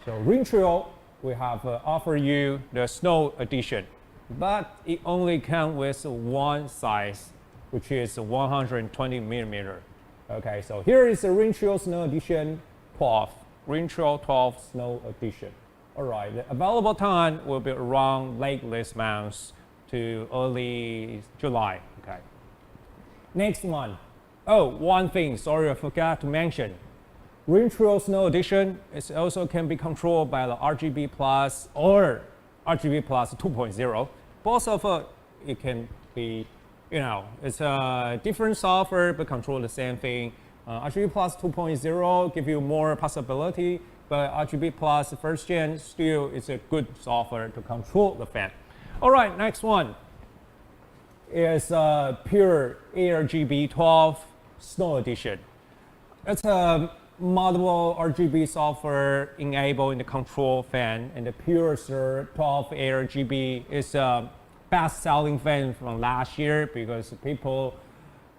Speaker 3: So Ring Trio, we have offer you the Snow Edition, but it only comes with one size, which is 120 millimeter. Okay, so here is the Ring Trio Snow Edition 12, Ring Trio 12 Snow Edition. All right, the available time will be around late this month to early July. Okay. Next one. Oh, one thing, sorry, I forgot to mention. Ring Trio Snow Edition is also can be controlled by the Rgb Plus or Rgb Plus 2.0. Both of it can be, you know, it's a different software but control the same thing. Rgb Plus 2.0 give you more possibility, but Rgb Plus first gen still is a good software to control the fan. All right, next one is pure Argb 12 Snow Edition. It's a multiple RGB software enabled in the control fan, and the pure 12 Argb is best-selling fan from last year because people,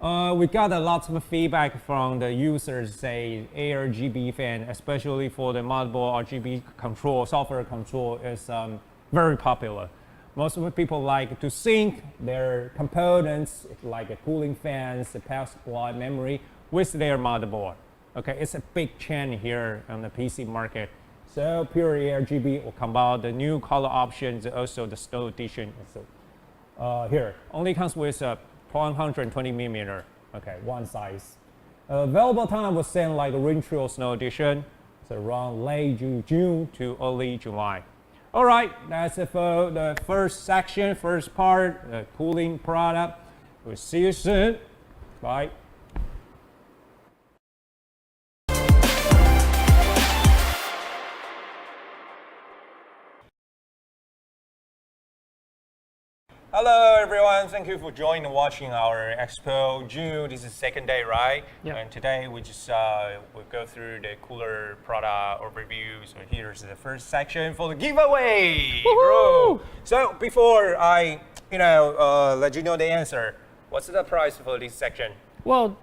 Speaker 3: we got a lot of feedback from the users say Argb fan, especially for the motherboard Rgb control, software control is very popular. Most of the people like to sync their components like cooling fans, the power supply, memory with their motherboard. Okay, it's a big trend here on the PC market. So pure Rgb will come out the new color options, also the Snow Edition. So here only comes with a 120 millimeter. Okay, one size. Available time was sent like a Retro Snow Edition. So around late June to early July. All right, that's it for the first section, first part, the cooling product. We'll see you soon. Bye. Hello everyone, thank you for joining and watching our Expo June. This is second day, right?
Speaker 2: Yeah.
Speaker 3: And today we just we'll go through the cooler product overview. So here's the first section for the giveaway.
Speaker 2: Woohoo!
Speaker 3: So before I, let you know the answer, what's the price for this section?
Speaker 2: Well,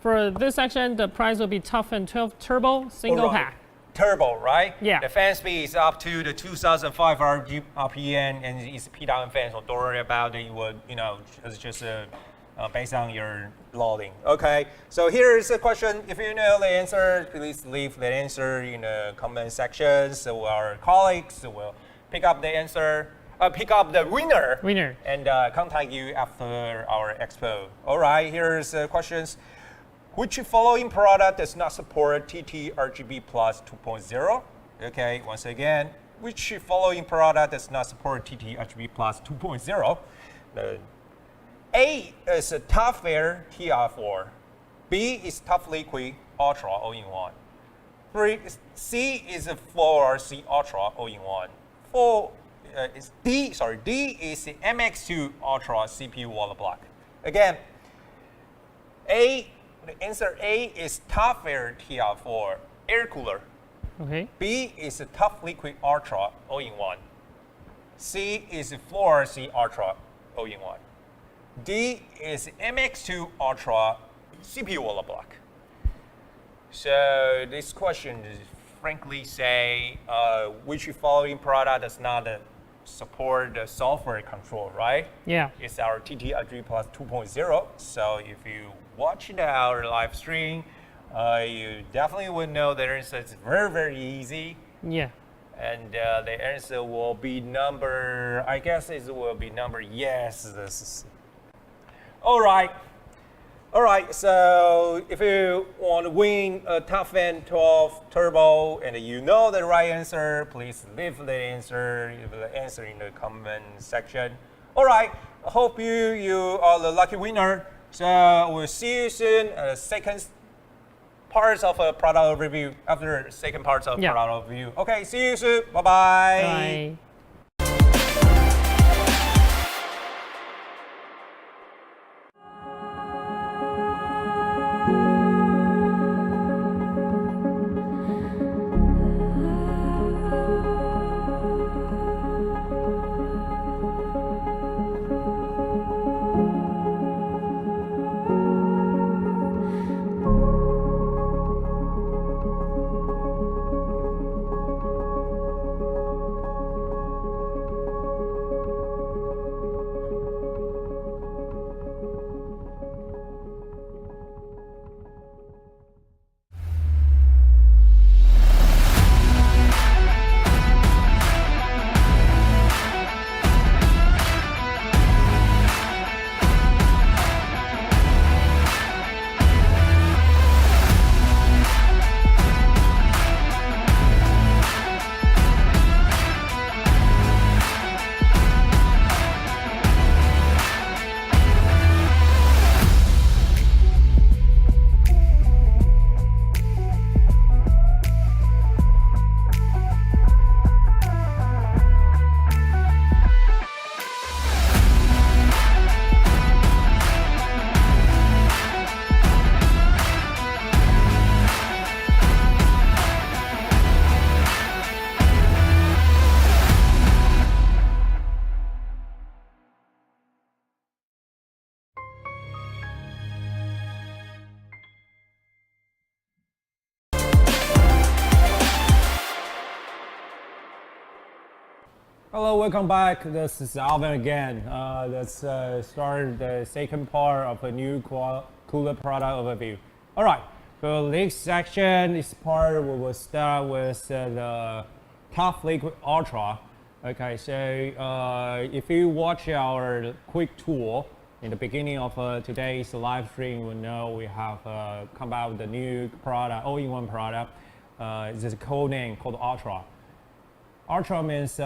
Speaker 2: for this section, the price will be Toughen 12 Turbo single pack.
Speaker 3: Turbo, right?
Speaker 2: Yeah.
Speaker 3: The fan speed is up to the 2005 RPM and it's PWM fan, so don't worry about it. You would, it's just based on your loading. Okay, so here is the question. If you know the answer, please leave the answer in the comment section. So our colleagues will pick up the answer, pick up the winner. And contact you after our expo. All right, here's the questions. Which following product does not support TT Rgb Plus 2.0? Okay, once again, which following product does not support TT Rgb Plus 2.0? A is a Tough Air TR4. B is Tough Liquid Ultra all-in-one. C is a Fluorescent Ultra all-in-one. D is the MX2 Ultra CPU wall block. Again, the answer A is Tough Air TR4 air cooler.
Speaker 2: Okay.
Speaker 3: B is a Tough Liquid Ultra all-in-one. C is a Fluorescent Ultra all-in-one. D is MX2 Ultra CPU wall block. So this question is frankly say which following product does not support the software control, right?
Speaker 2: Yeah.
Speaker 3: It's our TT Rgb Plus 2.0. So if you watched our live stream, you definitely would know the answer is very, very easy.
Speaker 2: Yeah.
Speaker 3: And the answer will be number, I guess it will be number yes. This is. All right. All right, so if you want to win a Toughen 12 Turbo and you know the right answer, please leave the answer in the comment section. All right, I hope you are the lucky winner. So we'll see you soon at the second parts of a product overview, after the second parts of product overview. Okay, see you soon. Bye-bye.
Speaker 2: Bye.
Speaker 3: Hello, welcome back. This is Alvin again. Let's start the second part of a new cooler product overview. All right, for this section, this part we will start with the Tough Liquid Ultra. Okay, so if you watch our quick tour in the beginning of today's live stream, you will know we have come out with a new product, all-in-one product. It's a code name called Ultra. Ultra means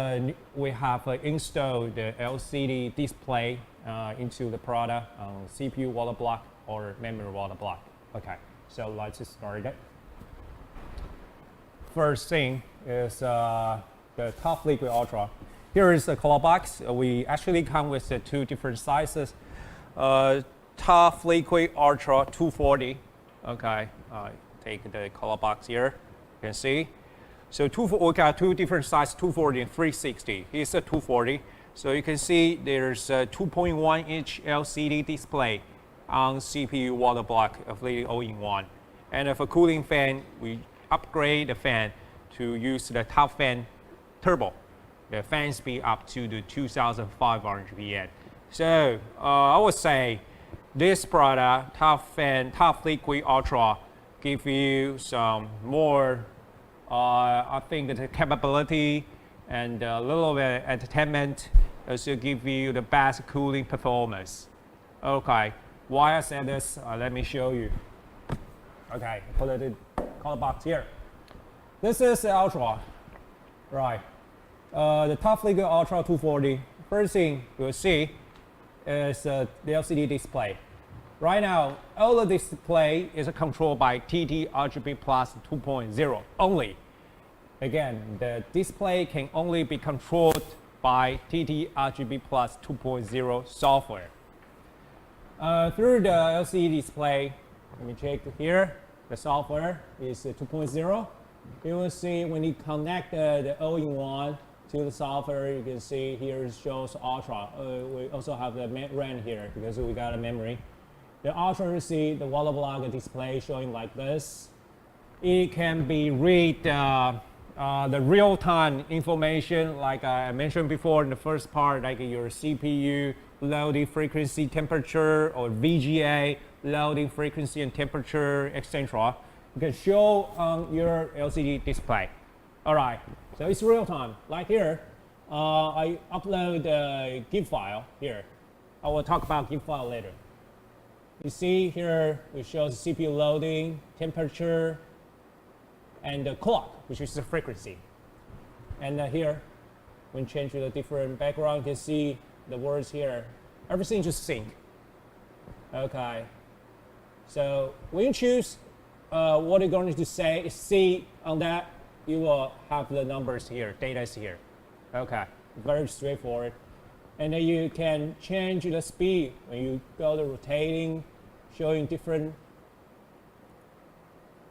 Speaker 3: we have installed the LCD display into the product on CPU water block or memory water block. Okay, so let's just start it. First thing is the Tough Liquid Ultra. Here is the color box. We actually come with two different sizes. Tough Liquid Ultra 240. Okay, take the color box here. You can see. So we got two different sizes, 240 and 360. Here's a 240. So you can see there's a 2.1 inch LCD display on CPU water block of the all-in-one. And for cooling fan, we upgrade the fan to use the top fan turbo. The fan speed up to the 2005 RGB. So I would say this product, Tough Liquid Ultra, give you some more I think the capability and a little bit of entertainment also give you the best cooling performance. Okay, why I said this, let me show you. Okay, put it in the color box here. This is the Ultra, right? The Tough Liquid Ultra 240. First thing you'll see is the LCD display. Right now, all the display is controlled by TT Argb Plus 2.0 only. Again, the display can only be controlled by TT Argb Plus 2.0 software. Through the LCD display, let me check here. The software is 2.0. You will see when you connect the all-in-one to the software, you can see here it shows Ultra. We also have the RAM here because we got a memory. The Ultra, you see the water block display showing like this. It can be read the real-time information, like I mentioned before in the first part, like your CPU loading frequency, temperature, or VGA loading frequency and temperature, etc. You can show on your LCD display. All right, so it's real-time. Like here, I upload a GIF file here. I will talk about GIF file later. You see here, it shows CPU loading, temperature, and the clock, which is the frequency. And here, when change to the different background, you can see the words here. Everything just sync. Okay. So when you choose what you're going to say, see on that, you will have the numbers here, data is here. Okay, very straightforward. And then you can change the speed when you go to rotating, showing different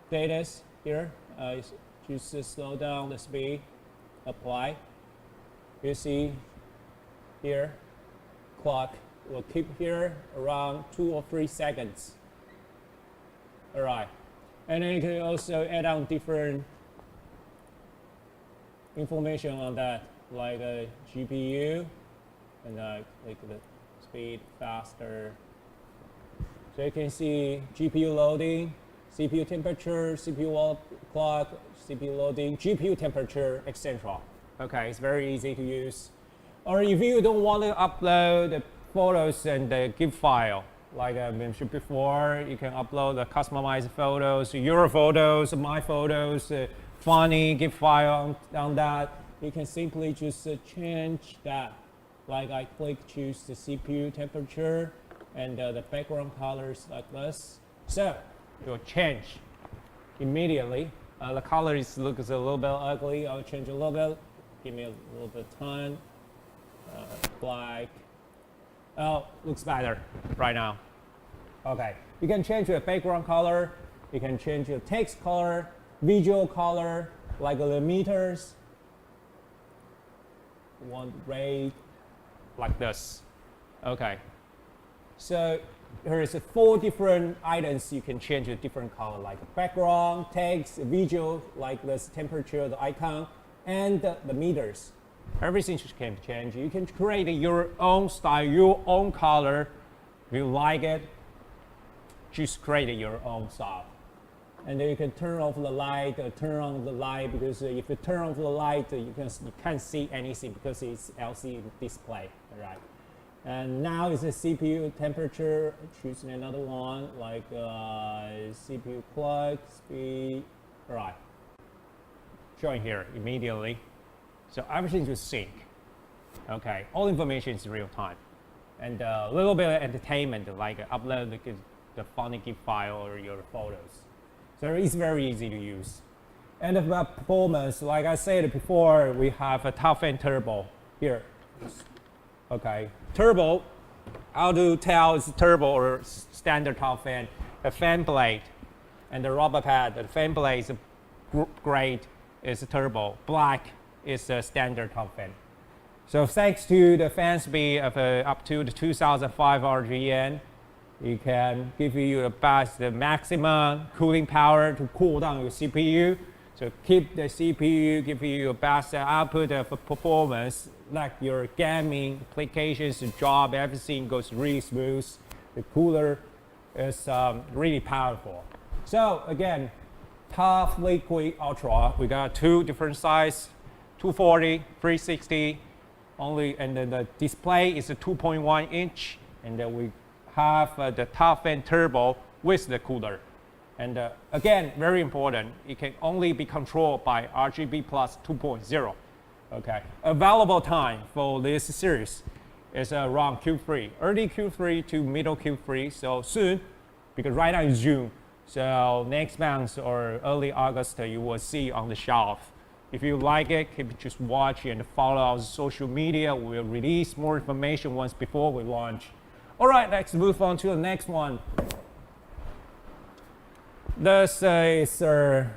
Speaker 3: data here. Just slow down the speed, apply. You see here, clock will keep here around 2 or 3 seconds. All right, and then you can also add on different information on that, like a GPU, and like the speed faster. So you can see GPU loading, CPU temperature, CPU wall clock, CPU loading, GPU temperature, etc. Okay, it's very easy to use. Or if you don't want to upload the photos and the GIF file, like I mentioned before, you can upload the customized photos, your photos, my photos, funny GIF file on that. You can simply just change that. Like I click choose the CPU temperature and the background colors like this. So it will change immediately. The color looks a little bit ugly. I'll change a little bit. Give me a little bit of time. Black. Oh, looks better right now. Okay, you can change your background color. You can change your text color, visual color, like the meters. One red, like this. Okay. So there is 4 different items you can change a different color, like background, text, visual, like this temperature, the icon, and the meters. Everything can change. You can create your own style, your own color. If you like it, just create your own style. And then you can turn off the light, turn on the light, because if you turn off the light, you can't see anything because it's LCD display, right? And now is the CPU temperature. Choosing another one like CPU clock speed. All right, showing here immediately. So everything is sync. Okay, all information is real time, and a little bit of entertainment like upload the funny GIF file or your photos. So it's very easy to use. And about performance, like I said before, we have a top fan turbo here. Okay, turbo, how to tell it's turbo or standard top fan. The fan blade and the rubber pad, the fan blade is great, is turbo. Black is a standard top fan. So thanks to the fan speed of up to the 2005 RGN, it can give you the maximum cooling power to cool down your CPU. So keep the CPU, give you a best output of performance, like your gaming applications, job, everything goes really smooth. The cooler is really powerful. So again, Tough Liquid Ultra, we got two different sizes, 240, 360, only, and then the display is a 2.1 inch, and then we have the top fan turbo with the cooler. And again, very important, it can only be controlled by Rgb plus 2.0. Okay, available time for this series is around Q3, early Q3 to middle Q3, so soon, because right now is June. So next month or early August, you will see on the shelf. If you like it, keep just watch and follow our social media. We'll release more information once before we launch. All right, let's move on to the next one. This is the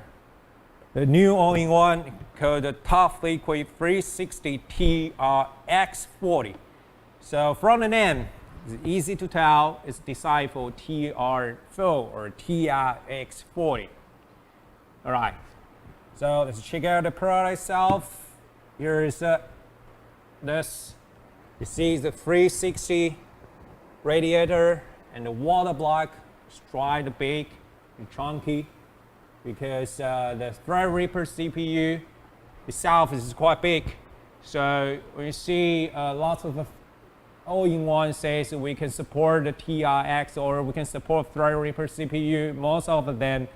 Speaker 3: new all-in-one called the Tough Liquid 360 TRX40. So from the name, it's easy to tell it's designed for TR4 or TRX40. All right, so let's check out the product itself. Here is this. You see the 360 radiator and the water block is quite big and chunky because the Threadripper CPU itself is quite big. So when you see lots of all-in-one says we can support the TRX or we can support Threadripper CPU, most of them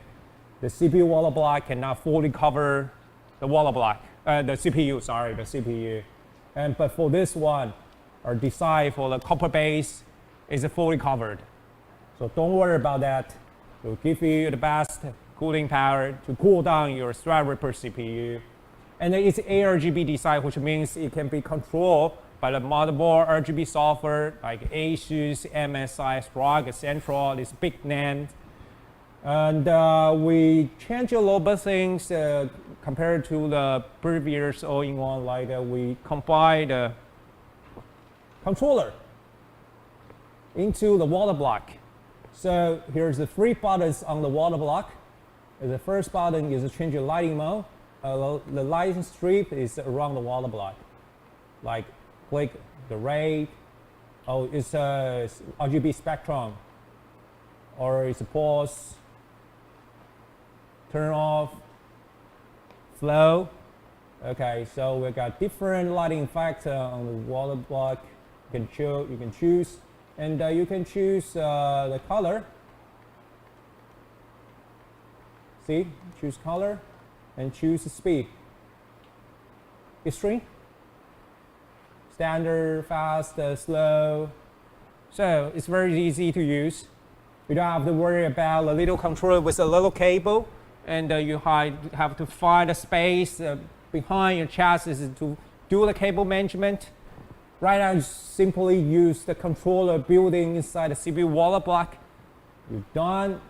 Speaker 3: the CPU water block cannot fully cover the water block, the CPU. But for this one, our design for the copper base is fully covered. So don't worry about that. It will give you the best cooling power to cool down your Threadripper CPU. And it's Argb design, which means it can be controlled by the motherboard Rgb software like Asus, MSI, ROG, Central, this big names. And we changed a lot of things compared to the previous all-in-one, like we combined the controller into the water block. So here's the three buttons on the water block. The first button is to change the lighting mode. The lighting strip is around the water block. Like click the rate. Oh, it's a Rgb spectrum. Or it's a pause. Turn off. Flow. Okay, so we got different lighting effects on the water block. You can choose, and you can choose the color. See, choose color, and choose the speed. Extreme, standard, fast, slow. So it's very easy to use. You don't have to worry about a little controller with a little cable, and you have to find a space behind your chassis to do the cable management. Right now, you simply use the controller built-in inside the CPU water block. You're done.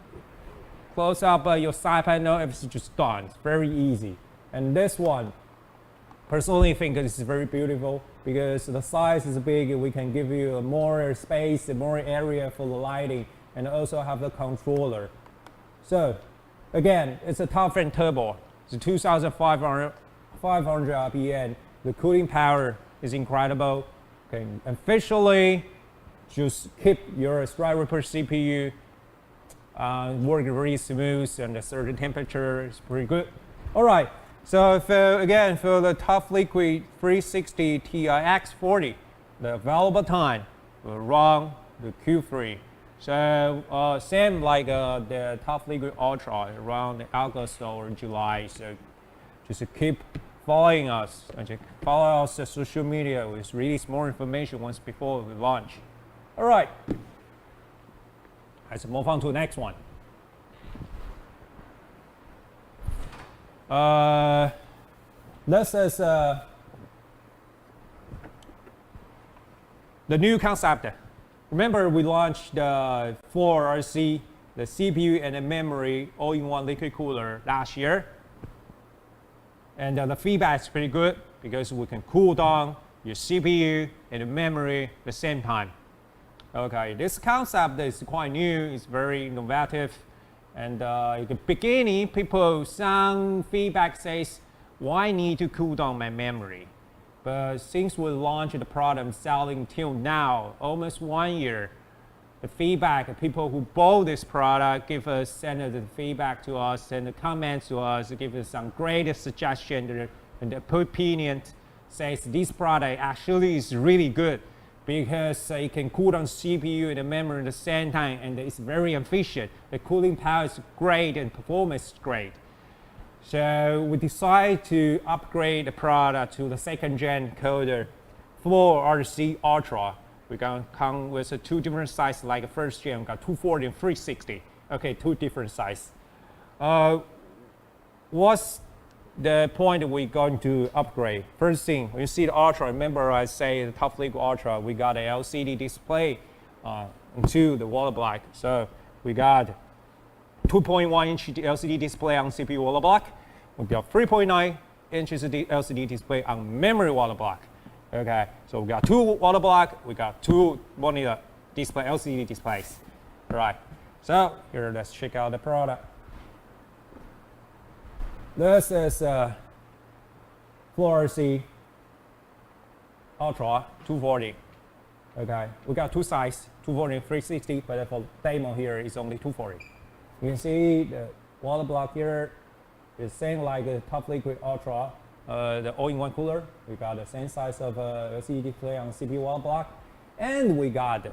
Speaker 3: Close up your side panel, everything's just done. It's very easy. And this one, personally think it's very beautiful because the size is big. We can give you more space, more area for the lighting, and also have the controller. So, again, it's a top fan turbo. It's a 2,500 RPM, The cooling power is incredible. Can officially just keep your Threadripper CPU work really smooth, and the certain temperature is pretty good. All right, so again, for the Tough Liquid 360 Ti X40, the available time will run the Q3. So same like the Tough Liquid Ultra around August or July. So just keep following us and follow us on social media with release more information once before we launch. All right, let's move on to the next one. This is the new concept. Remember, we launched the 4RC, the CPU and the memory all-in-one liquid cooler last year. And the feedback is pretty good because we can cool down your CPU and the memory at the same time. Okay, this concept is quite new, it's very innovative. And at the beginning, some feedback says, why need to cool down my memory? But since we launched the product selling till now, almost 1 year, the feedback, people who bought this product send the feedback to us, send the comments to us, give us some great suggestion, and the opinion says this product actually is really good because it can cool down CPU and the memory at the same time, and it's very efficient. The cooling power is great and performance is great. So we decided to upgrade the product to the second gen called the 4RC Ultra. We're going to come with two different sizes, like the first gen, we got 240 and 360. Okay, two different sizes. What's the point we're going to upgrade? First thing, when you see the Ultra, remember I say the Tough Liquid Ultra, we got an LCD display into the wall block. So we got 2.1 inch LCD display on CPU wall block. We got 3.9 inches LCD display on memory wall block. Okay, so we got two wall block, we got two monitor display, LCD displays. All right, so here let's check out the product. This is 4RC Ultra 240. Okay, we got two sizes, 240 and 360, but for demo here it's only 240. You can see the wall block here is same like the Tough Liquid Ultra, the all-in-one cooler. We got the same size of LCD display on CPU wall block, and we got the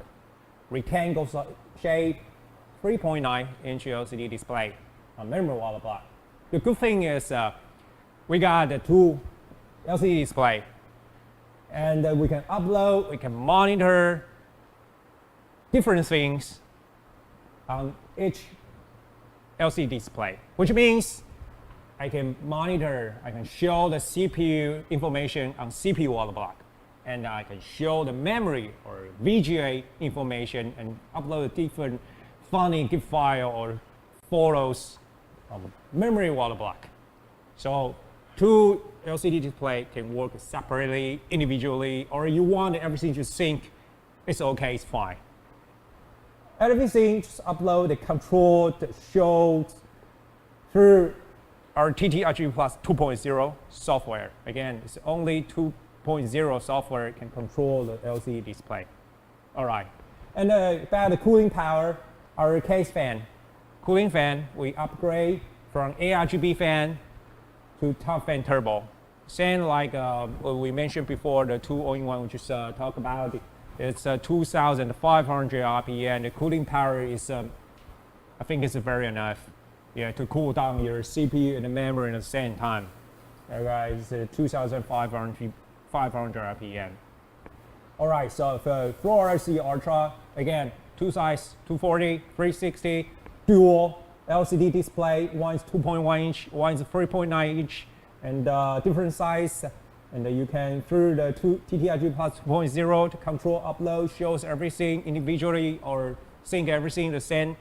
Speaker 3: rectangle shape 3.9 inch LCD display on memory wall block. The good thing is we got the two LCD display, and we can upload, we can monitor different things on each LCD display, which means I can monitor, I can show the CPU information on CPU wall block, and I can show the memory or VGA information and upload different funny GIF file or photos on memory wall block. So two LCD display can work separately, individually, or you want everything to sync, it's okay, it's fine. Everything just upload the control, the show through our Rgb Plus 2.0 software. Again, it's only 2.0 software can control the LCD display. All right, and about the cooling power, our case fan. Cooling fan, we upgrade from Argb fan to top fan turbo. Same like what we mentioned before, the two all-in-one, we just talked about. It's 2,500 RPM. The cooling power is, I think it's very enough, yeah, to cool down your CPU and the memory at the same time. Alright, it's 2,500 RPM. Alright, so for 4RC Ultra, again, two size, 240, 360, dual LCD display. One is 2.1 inch, one is 3.9 inch, and different size. And you can, through the Rgb Plus 2.0, to control upload, shows everything individually or sync everything the same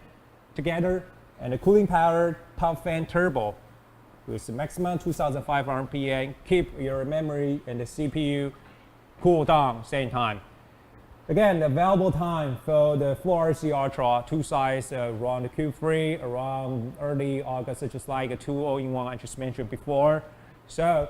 Speaker 3: together. And the cooling power, top fan turbo, with the maximum 2,500 RPM, keep your memory and the CPU cool down same time. Again, the available time for the 4RC Ultra, two size around Q3, around early August, just like a two all-in-one I just mentioned before. So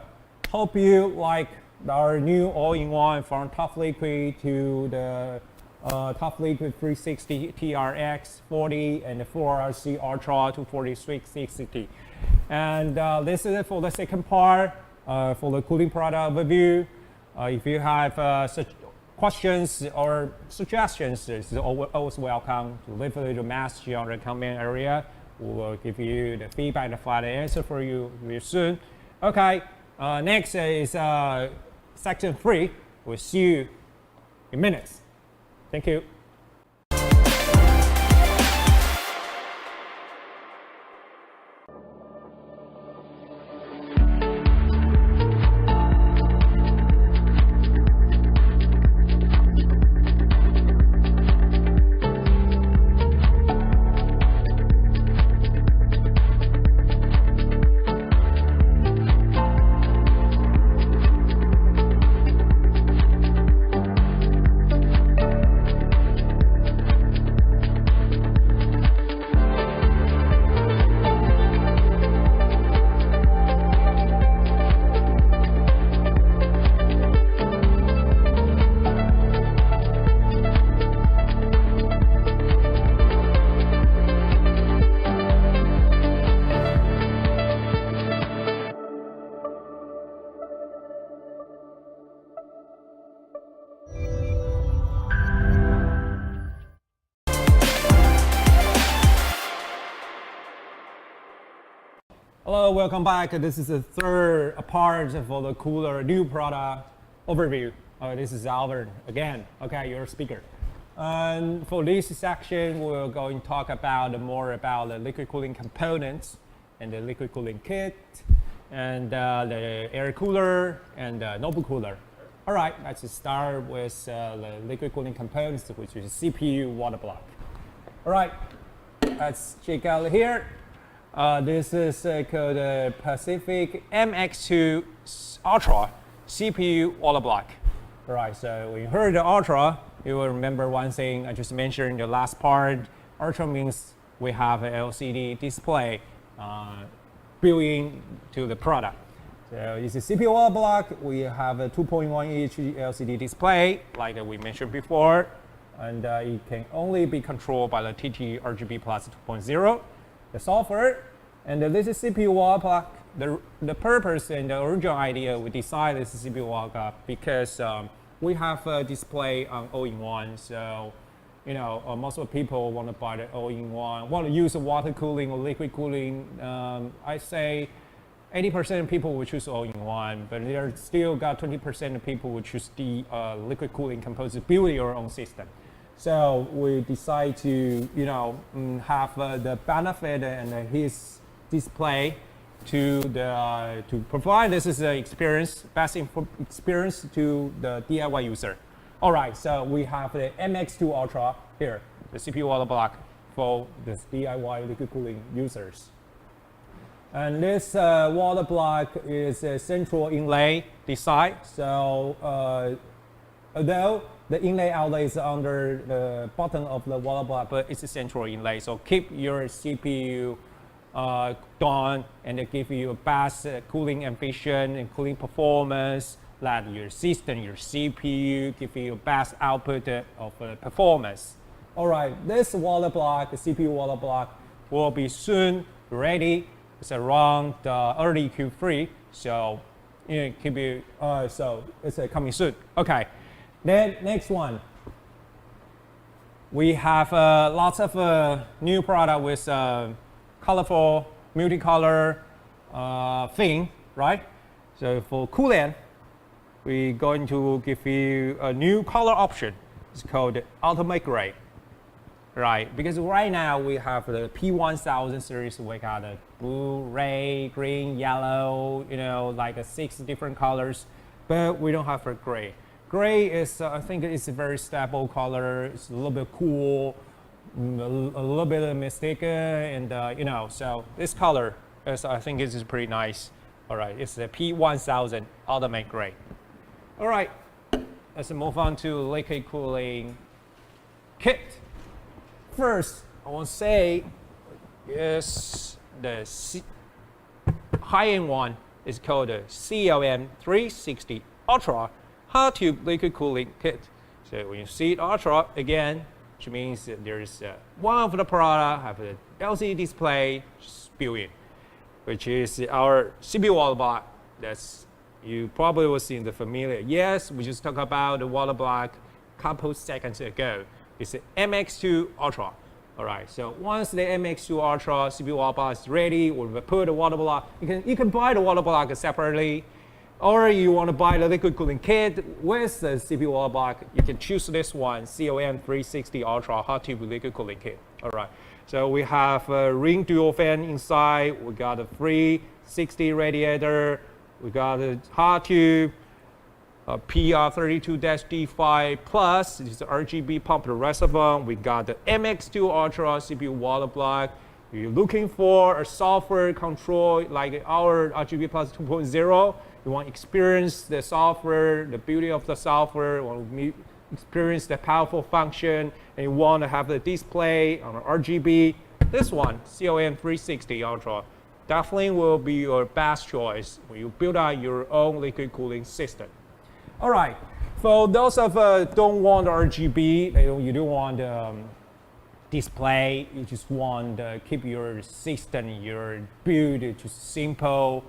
Speaker 3: hope you like our new all-in-one from Tough Liquid to the Tough Liquid 360 TRX 40 and the Fluorescent Ultra 24660. And this is it for the second part for the cooling product overview. If you have such questions or suggestions, it's always welcome to leave a little message on the comment area. We will give you the feedback and file the answer for you very soon. Okay, next is section 3. We'll see you in minutes. Thank you. Hello, welcome back. This is the third part for the cooler new product overview. This is Alvin again. Okay, your speaker. And for this section, we're going to talk about more about the liquid cooling components and the liquid cooling kit and the air cooler and notebook cooler. All right, let's start with the liquid cooling components, which is CPU water block. All right, let's check out here. This is called the Pacific Ms2 Ultra CPU water block. All right, so when you heard the Ultra, you will remember one thing I just mentioned in the last part. Ultra means we have an LCD display built in to the product. So it's a CPU water block. We have a 2.1 inch LCD display, like we mentioned before, and it can only be controlled by the TT Rgb Plus 2.0. The software, and this is CPU water block. The purpose and the original idea we decided this is CPU water block because we have a display on all-in-one. So, you know, most of the people want to buy the all-in-one, want to use water cooling or liquid cooling. I say 80% of people will choose all-in-one, but there's still got 20% of people will choose the liquid cooling composite, build your own system. So we decide to, you know, have the benefit and his display to provide this is an experience, best experience to the DIY user. All right, so we have the Ms2 Ultra here, the CPU water block for the DIY liquid cooling users. And this water block is a central inlay design. So although the inlay outlet is under the bottom of the water block, but it's a central inlay. So keep your CPU down and it give you a best cooling efficient and cooling performance. Let your system, your CPU, give you best output of performance. All right, this water block, the CPU water block, will be soon ready. It's around early Q3, so you know, keep it. So it's coming soon. Okay. Then next one, we have lots of new product with colorful, multicolor thing, right? So for coolant, we're going to give you a new color option. It's called Ultimate Gray, right? Because right now we have the P1000 series. We got the blue, red, green, yellow, you know, like 6 different colors, but we don't have a gray. Gray is, I think it's a very stable color. It's a little bit cool, a little bit mistaken, and you know, so this color is, I think is pretty nice. All right, it's the P1000 Ultimate Gray. All right, let's move on to liquid cooling kit. First, I want to say is the high-end one is called the CLM 360 Ultra hot tube liquid cooling kit. So when you see Ultra again, which means that there's one of the product have an LCD display built-in, which is our CPU water block. That's you probably will see in the familiar. Yes, we just talked about the water block a couple seconds ago. It's the MX2 Ultra. All right, so once the MX2 Ultra CPU water block is ready, we'll put the water block. You can buy the water block separately, or you want to buy the liquid cooling kit with the CPU water block. You can choose this one, COM360 Ultra hot tube liquid cooling kit. All right, so we have a ring dual fan inside. We got a 360 radiator. We got a hot tube. PR32-D5 Plus, this is the Rgb pump reservoir. We got the MX2 Ultra CPU water block. You're looking for a software control like our Rgb Plus 2.0. You want to experience the software, the beauty of the software, you want to experience the powerful function, and you want to have the display on RGB. This one, COM360 Ultra, definitely will be your best choice when you build out your own liquid cooling system. All right, for those of don't want RGB, you don't want display, you just want to keep your system, your build just simple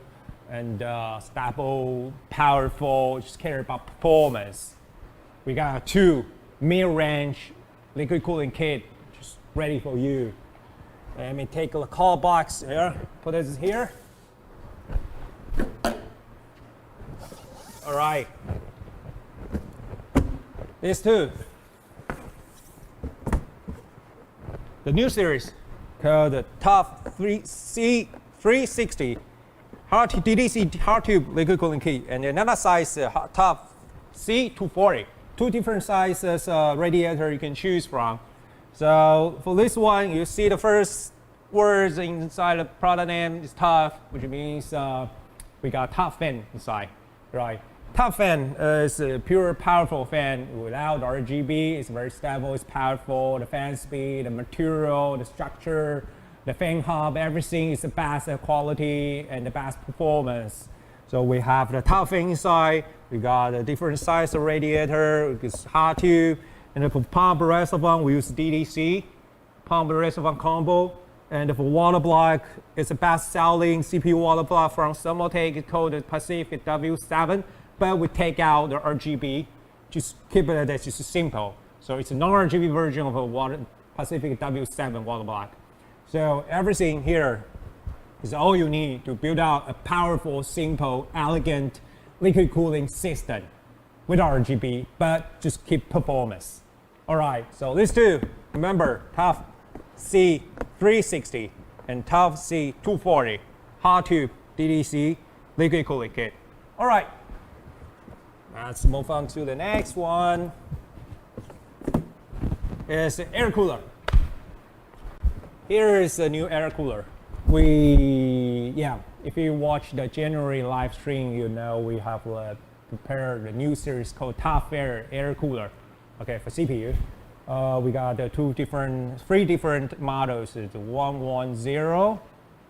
Speaker 3: and stable, powerful, just care about performance. We got 2 mid-range liquid cooling kit just ready for you. Let me take a call box here, put this here. All right. These two. The new series called the Top 360 DDC hot tube liquid cooling kit, and another size Top C240. 2 different sizes radiator you can choose from. So for this one, you see the first words inside the product name is tough, which means we got top fan inside, right? Top fan is a pure powerful fan without RGB. It's very stable, it's powerful. The fan speed, the material, the structure, the fan hub, everything is the best quality and the best performance. So we have the top fan inside. We got a different size of radiator, it's hot tube, and for pump reservoir we use DDC pump reservoir combo. And for water block, it's a best-selling CPU water block from Thermaltake. It's called the Pacific W7. But we take out the RGB, just keep it as just simple. So it's a non-RGB version of a Pacific W7 water block. So everything here is all you need to build out a powerful, simple, elegant liquid cooling system with RGB, but just keep performance. All right, so these two, remember, TUF C360 and TUF C240 hot tube DDC liquid cooling kit. All right. Let's move on to the next one. It's the air cooler. Here is the new air cooler. If you watch the January live stream, you know we have prepared a new series called Tough Air Cooler. Okay, for CPU. We got three different models. It's the 110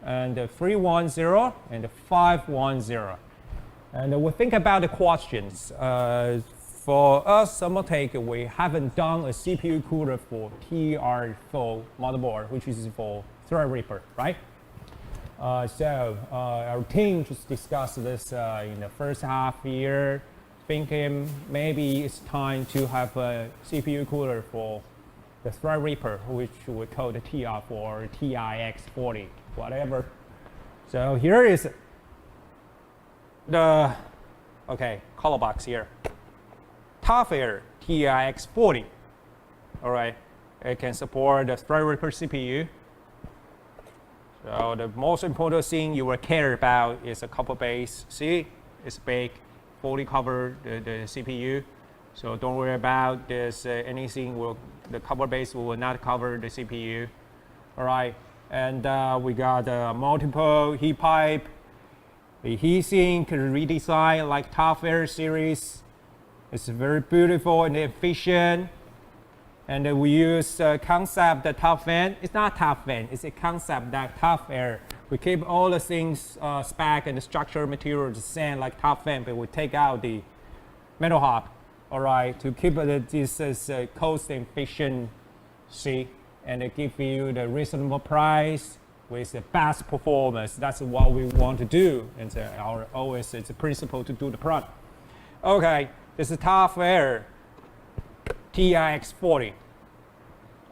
Speaker 3: and the 310 and the 510. And we think about the questions. For us, Thermaltake, we haven't done a CPU cooler for TR4 motherboard, which is for Threadripper, right? So our team just discussed this in the first half year, thinking maybe it's time to have a CPU cooler for the Threadripper, which we call the TR4 or TIX40, whatever. So here is the color box here. Tough Air TIX40. All right, it can support the Threadripper CPU. So the most important thing you will care about is a copper base. See, it's big, fully covered the CPU. So don't worry about this. Anything the copper base will not cover the CPU. All right, and we got multiple heat pipe. The heatsink redesigned like Tough Air series. It's very beautiful and efficient. And we use concept the Tough Fan. It's not Tough Fan, it's a concept that Tough Air. We keep all the things spec and the structure material the same like Tough Fan, but we take out the metal hub, all right, to keep this cost efficiency and give you the reasonable price with the best performance. That's what we want to do, and always it's a principle to do the product. Okay, this is Tough Air TIX40.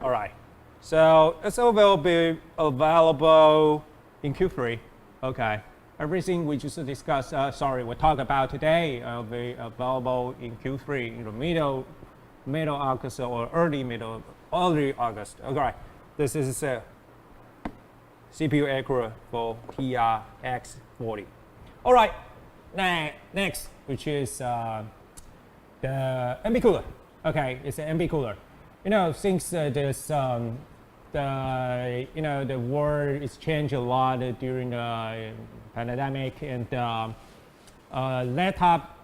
Speaker 3: All right, so it will be available in Q3. Okay, everything we just discussed, we talk about today will be available in Q3 in the middle August or early August. Okay, this is a CPU air for TIX40. All right, next, which is the Ambi Cooler. Okay, it's an Ambi Cooler. You know, since there's the world is changed a lot during the pandemic, and laptop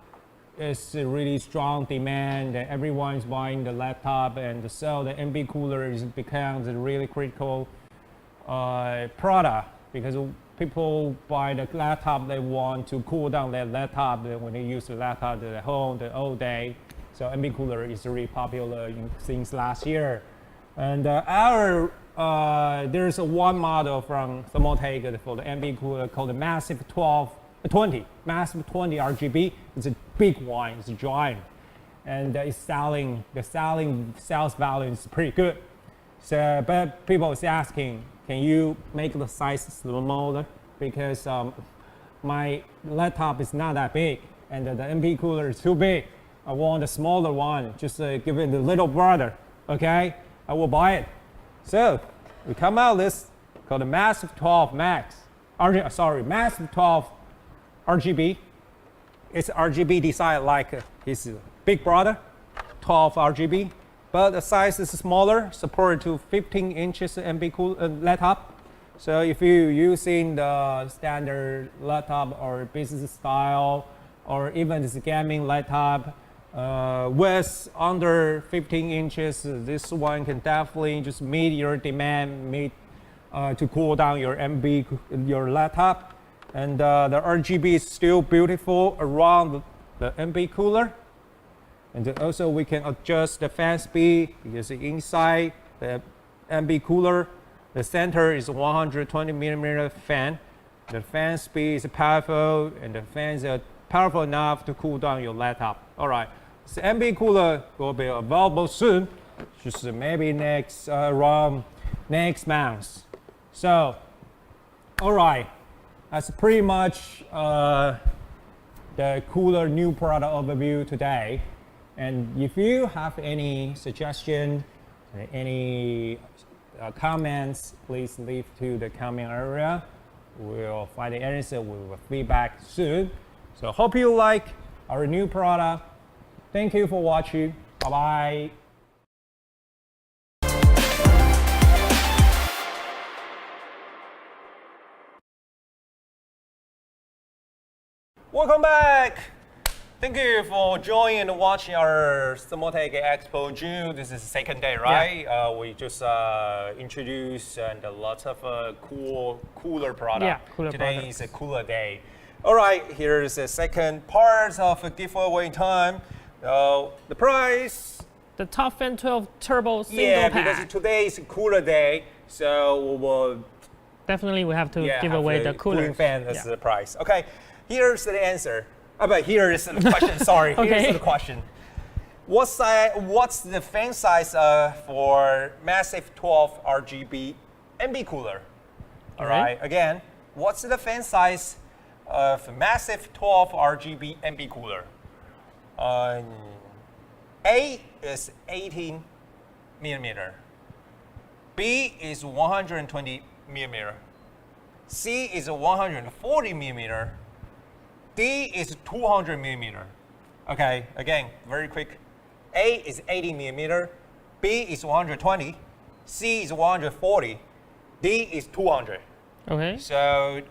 Speaker 3: is a really strong demand. Everyone's buying the laptop, and so the Ambi Cooler becomes a really critical product, because people buy the laptop, they want to cool down their laptop when they use the laptop at home the whole day. So Ambi Cooler is really popular since last year. And there's one model from Thermaltake for the Ambi Cooler called the Massive 20 Rgb. It's a big one, it's a giant, and the sales value is pretty good. So, but people is asking, can you make the size smaller? Because my laptop is not that big, and the Ambi Cooler is too big. I want a smaller one, just give it the little brother, okay? I will buy it. So, we come out this called the Massive 12 Massive 12 Rgb. It's Rgb design like his big brother, 12 Rgb, but the size is smaller, supported to 15 inches Ambi Cooler laptop. So if you're using the standard laptop or business style, or even this gaming laptop with under 15 inches, this one can definitely just meet your demand, to cool down your laptop. And the Rgb is still beautiful around the Ambi Cooler. And also we can adjust the fan speed, because inside the Ambi Cooler, the center is 120 millimeter fan. The fan speed is powerful, and the fans are powerful enough to cool down your laptop. All right, so Ambi Cooler will be available soon, just maybe around next month. So, all right, that's pretty much the Cooler new product overview today. And if you have any suggestion, any comments, please leave to the comment area. We'll find the answer with feedback soon. So hope you like our new product. Thank you for watching. Bye-bye. Welcome back. Thank you for joining and watching our Thermaltake Expo June. This is the second day, right? Yeah. We just introduced and lots of cooler product.
Speaker 2: Yeah, cooler
Speaker 3: Today
Speaker 2: products.
Speaker 3: is a cooler day. All right, here's the second part of a giveaway time. The price.
Speaker 2: The Top Fan 12 Turbo single pack.
Speaker 3: Because today is a cooler day, so we will
Speaker 2: definitely we have to give away the cooling
Speaker 3: fan as the price. Okay, here's the answer. But here is the question. Sorry,
Speaker 2: Okay.
Speaker 3: Here's the question. What's the fan size for Massive 12 Rgb Ambi Cooler? All right. Again, what's the fan size of Massive 12 Rgb Ambi Cooler? A is 18 millimeter. B is 120 millimeter. C is 140 millimeter. D is 200 millimeter. Okay, again, very quick. A is 80 millimeter, B is 120, C is 140, D is 200.
Speaker 2: Okay.
Speaker 3: So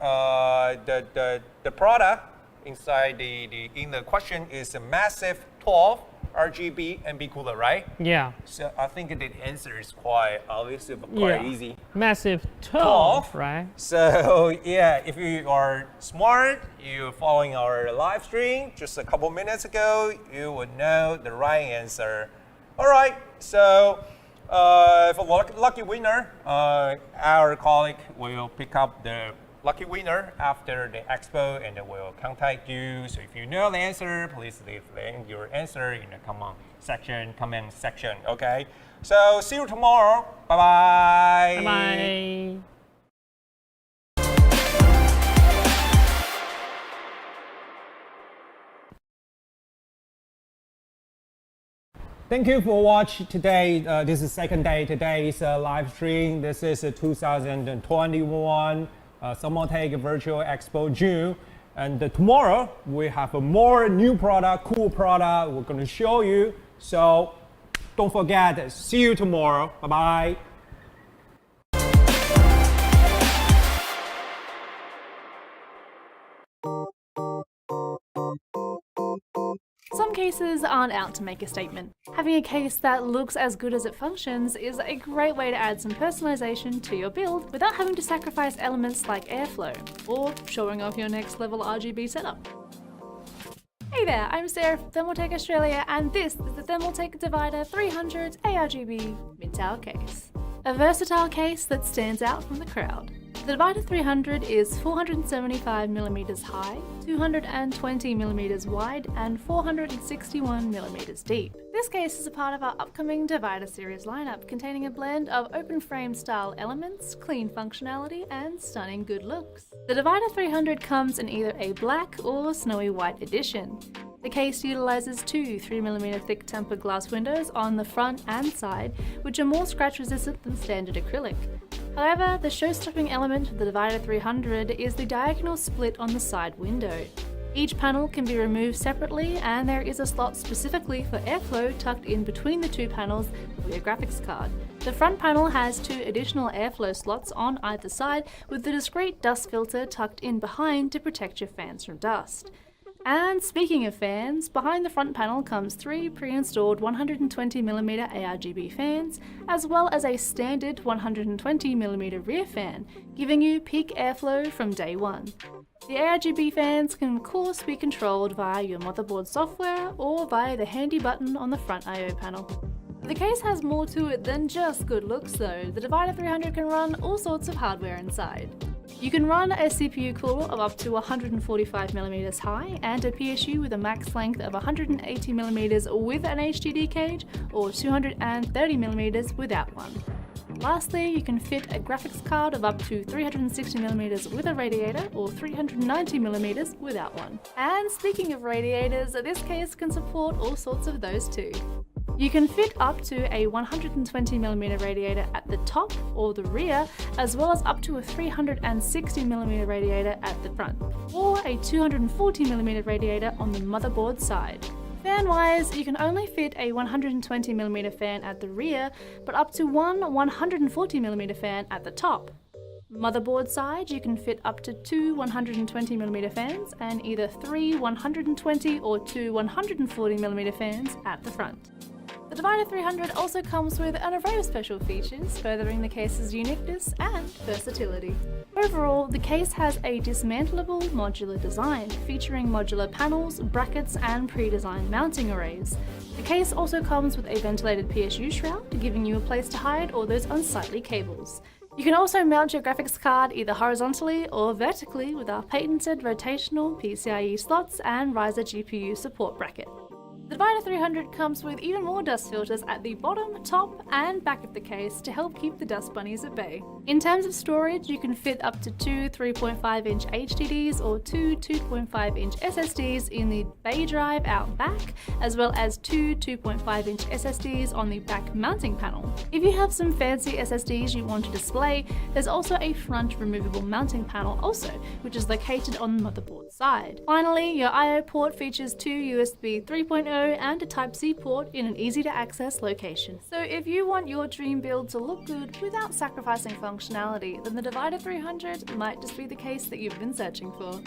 Speaker 3: the product inside in the question is a Massive 12 Rgb Ambi Cooler, right?
Speaker 2: Yeah.
Speaker 3: So I think the answer is quite obvious, but quite easy.
Speaker 2: Massive
Speaker 3: 12,
Speaker 2: right?
Speaker 3: So yeah, if you are smart, you're following our live stream just a couple minutes ago, you would know the right answer. All right, so for lucky winner, our colleague will pick up the lucky winner after the expo and we'll contact you. So if you know the answer, please leave your answer in the comment section, okay? So see you tomorrow. Bye-bye.
Speaker 2: Bye-bye.
Speaker 3: Thank you for watching today. This is second day. Today's live stream. This is 2021 Thermaltake Virtual Expo June. And tomorrow we have a more new product, cool product we're going to show you. So don't forget, see you tomorrow. Bye-bye.
Speaker 4: Some cases aren't out to make a statement. Having a case that looks as good as it functions is a great way to add some personalization to your build without having to sacrifice elements like airflow or showing off your next level RGB setup. Hey there, I'm Sarah from Thermaltake Australia, and this is the Thermaltake Divider 300 Argb mid-tower case. A versatile case that stands out from the crowd. The Divider 300 is 475mm high, 220mm wide, and 461mm deep. This case is a part of our upcoming Divider series lineup, containing a blend of open frame style elements, clean functionality, and stunning good looks. The Divider 300 comes in either a black or snowy white edition. The case utilises two 3mm thick tempered glass windows on the front and side, which are more scratch resistant than standard acrylic. However, the show-stopping element of the Divider 300 is the diagonal split on the side window. Each panel can be removed separately, and there is a slot specifically for airflow tucked in between the two panels for your graphics card. The front panel has two additional airflow slots on either side, with the discrete dust filter tucked in behind to protect your fans from dust. And speaking of fans, behind the front panel comes three pre-installed 120mm Argb fans, as well as a standard 120mm rear fan, giving you peak airflow from day one. The Argb fans can of course be controlled via your motherboard software or via the handy button on the front I/O panel. The case has more to it than just good looks though. The Divider 300 can run all sorts of hardware inside. You can run a CPU cooler of up to 145mm high and a PSU with a max length of 180mm with an HDD cage or 230mm without one. Lastly, you can fit a graphics card of up to 360mm with a radiator or 390mm without one. And speaking of radiators, this case can support all sorts of those too. You can fit up to a 120mm radiator at the top or the rear, as well as up to a 360mm radiator at the front, or a 240mm radiator on the motherboard side. Fan-wise, you can only fit a 120mm fan at the rear, but up to one 140mm fan at the top. Motherboard side, you can fit up to two 120mm fans and either three 120 or two 140mm fans at the front. The Divider 300 also comes with an array of special features, furthering the case's uniqueness and versatility. Overall, the case has a dismantleable modular design, featuring modular panels, brackets, and pre-designed mounting arrays. The case also comes with a ventilated PSU shroud, giving you a place to hide all those unsightly cables. You can also mount your graphics card either horizontally or vertically with our patented rotational PCIe slots and riser GPU support bracket. The Divider 300 comes with even more dust filters at the bottom, top, and back of the case to help keep the dust bunnies at bay. In terms of storage, you can fit up to two 3.5-inch HDDs or two 2.5-inch SSDs in the bay drive out back, as well as two 2.5-inch SSDs on the back mounting panel. If you have some fancy SSDs you want to display, there's also a front removable mounting panel also, which is located on the motherboard side. Finally, your I/O port features two USB 3.0 and a Type-C port in an easy-to-access location. So if you want your dream build to look good without sacrificing functionality, then the Divider 300 might just be the case that you've been searching for.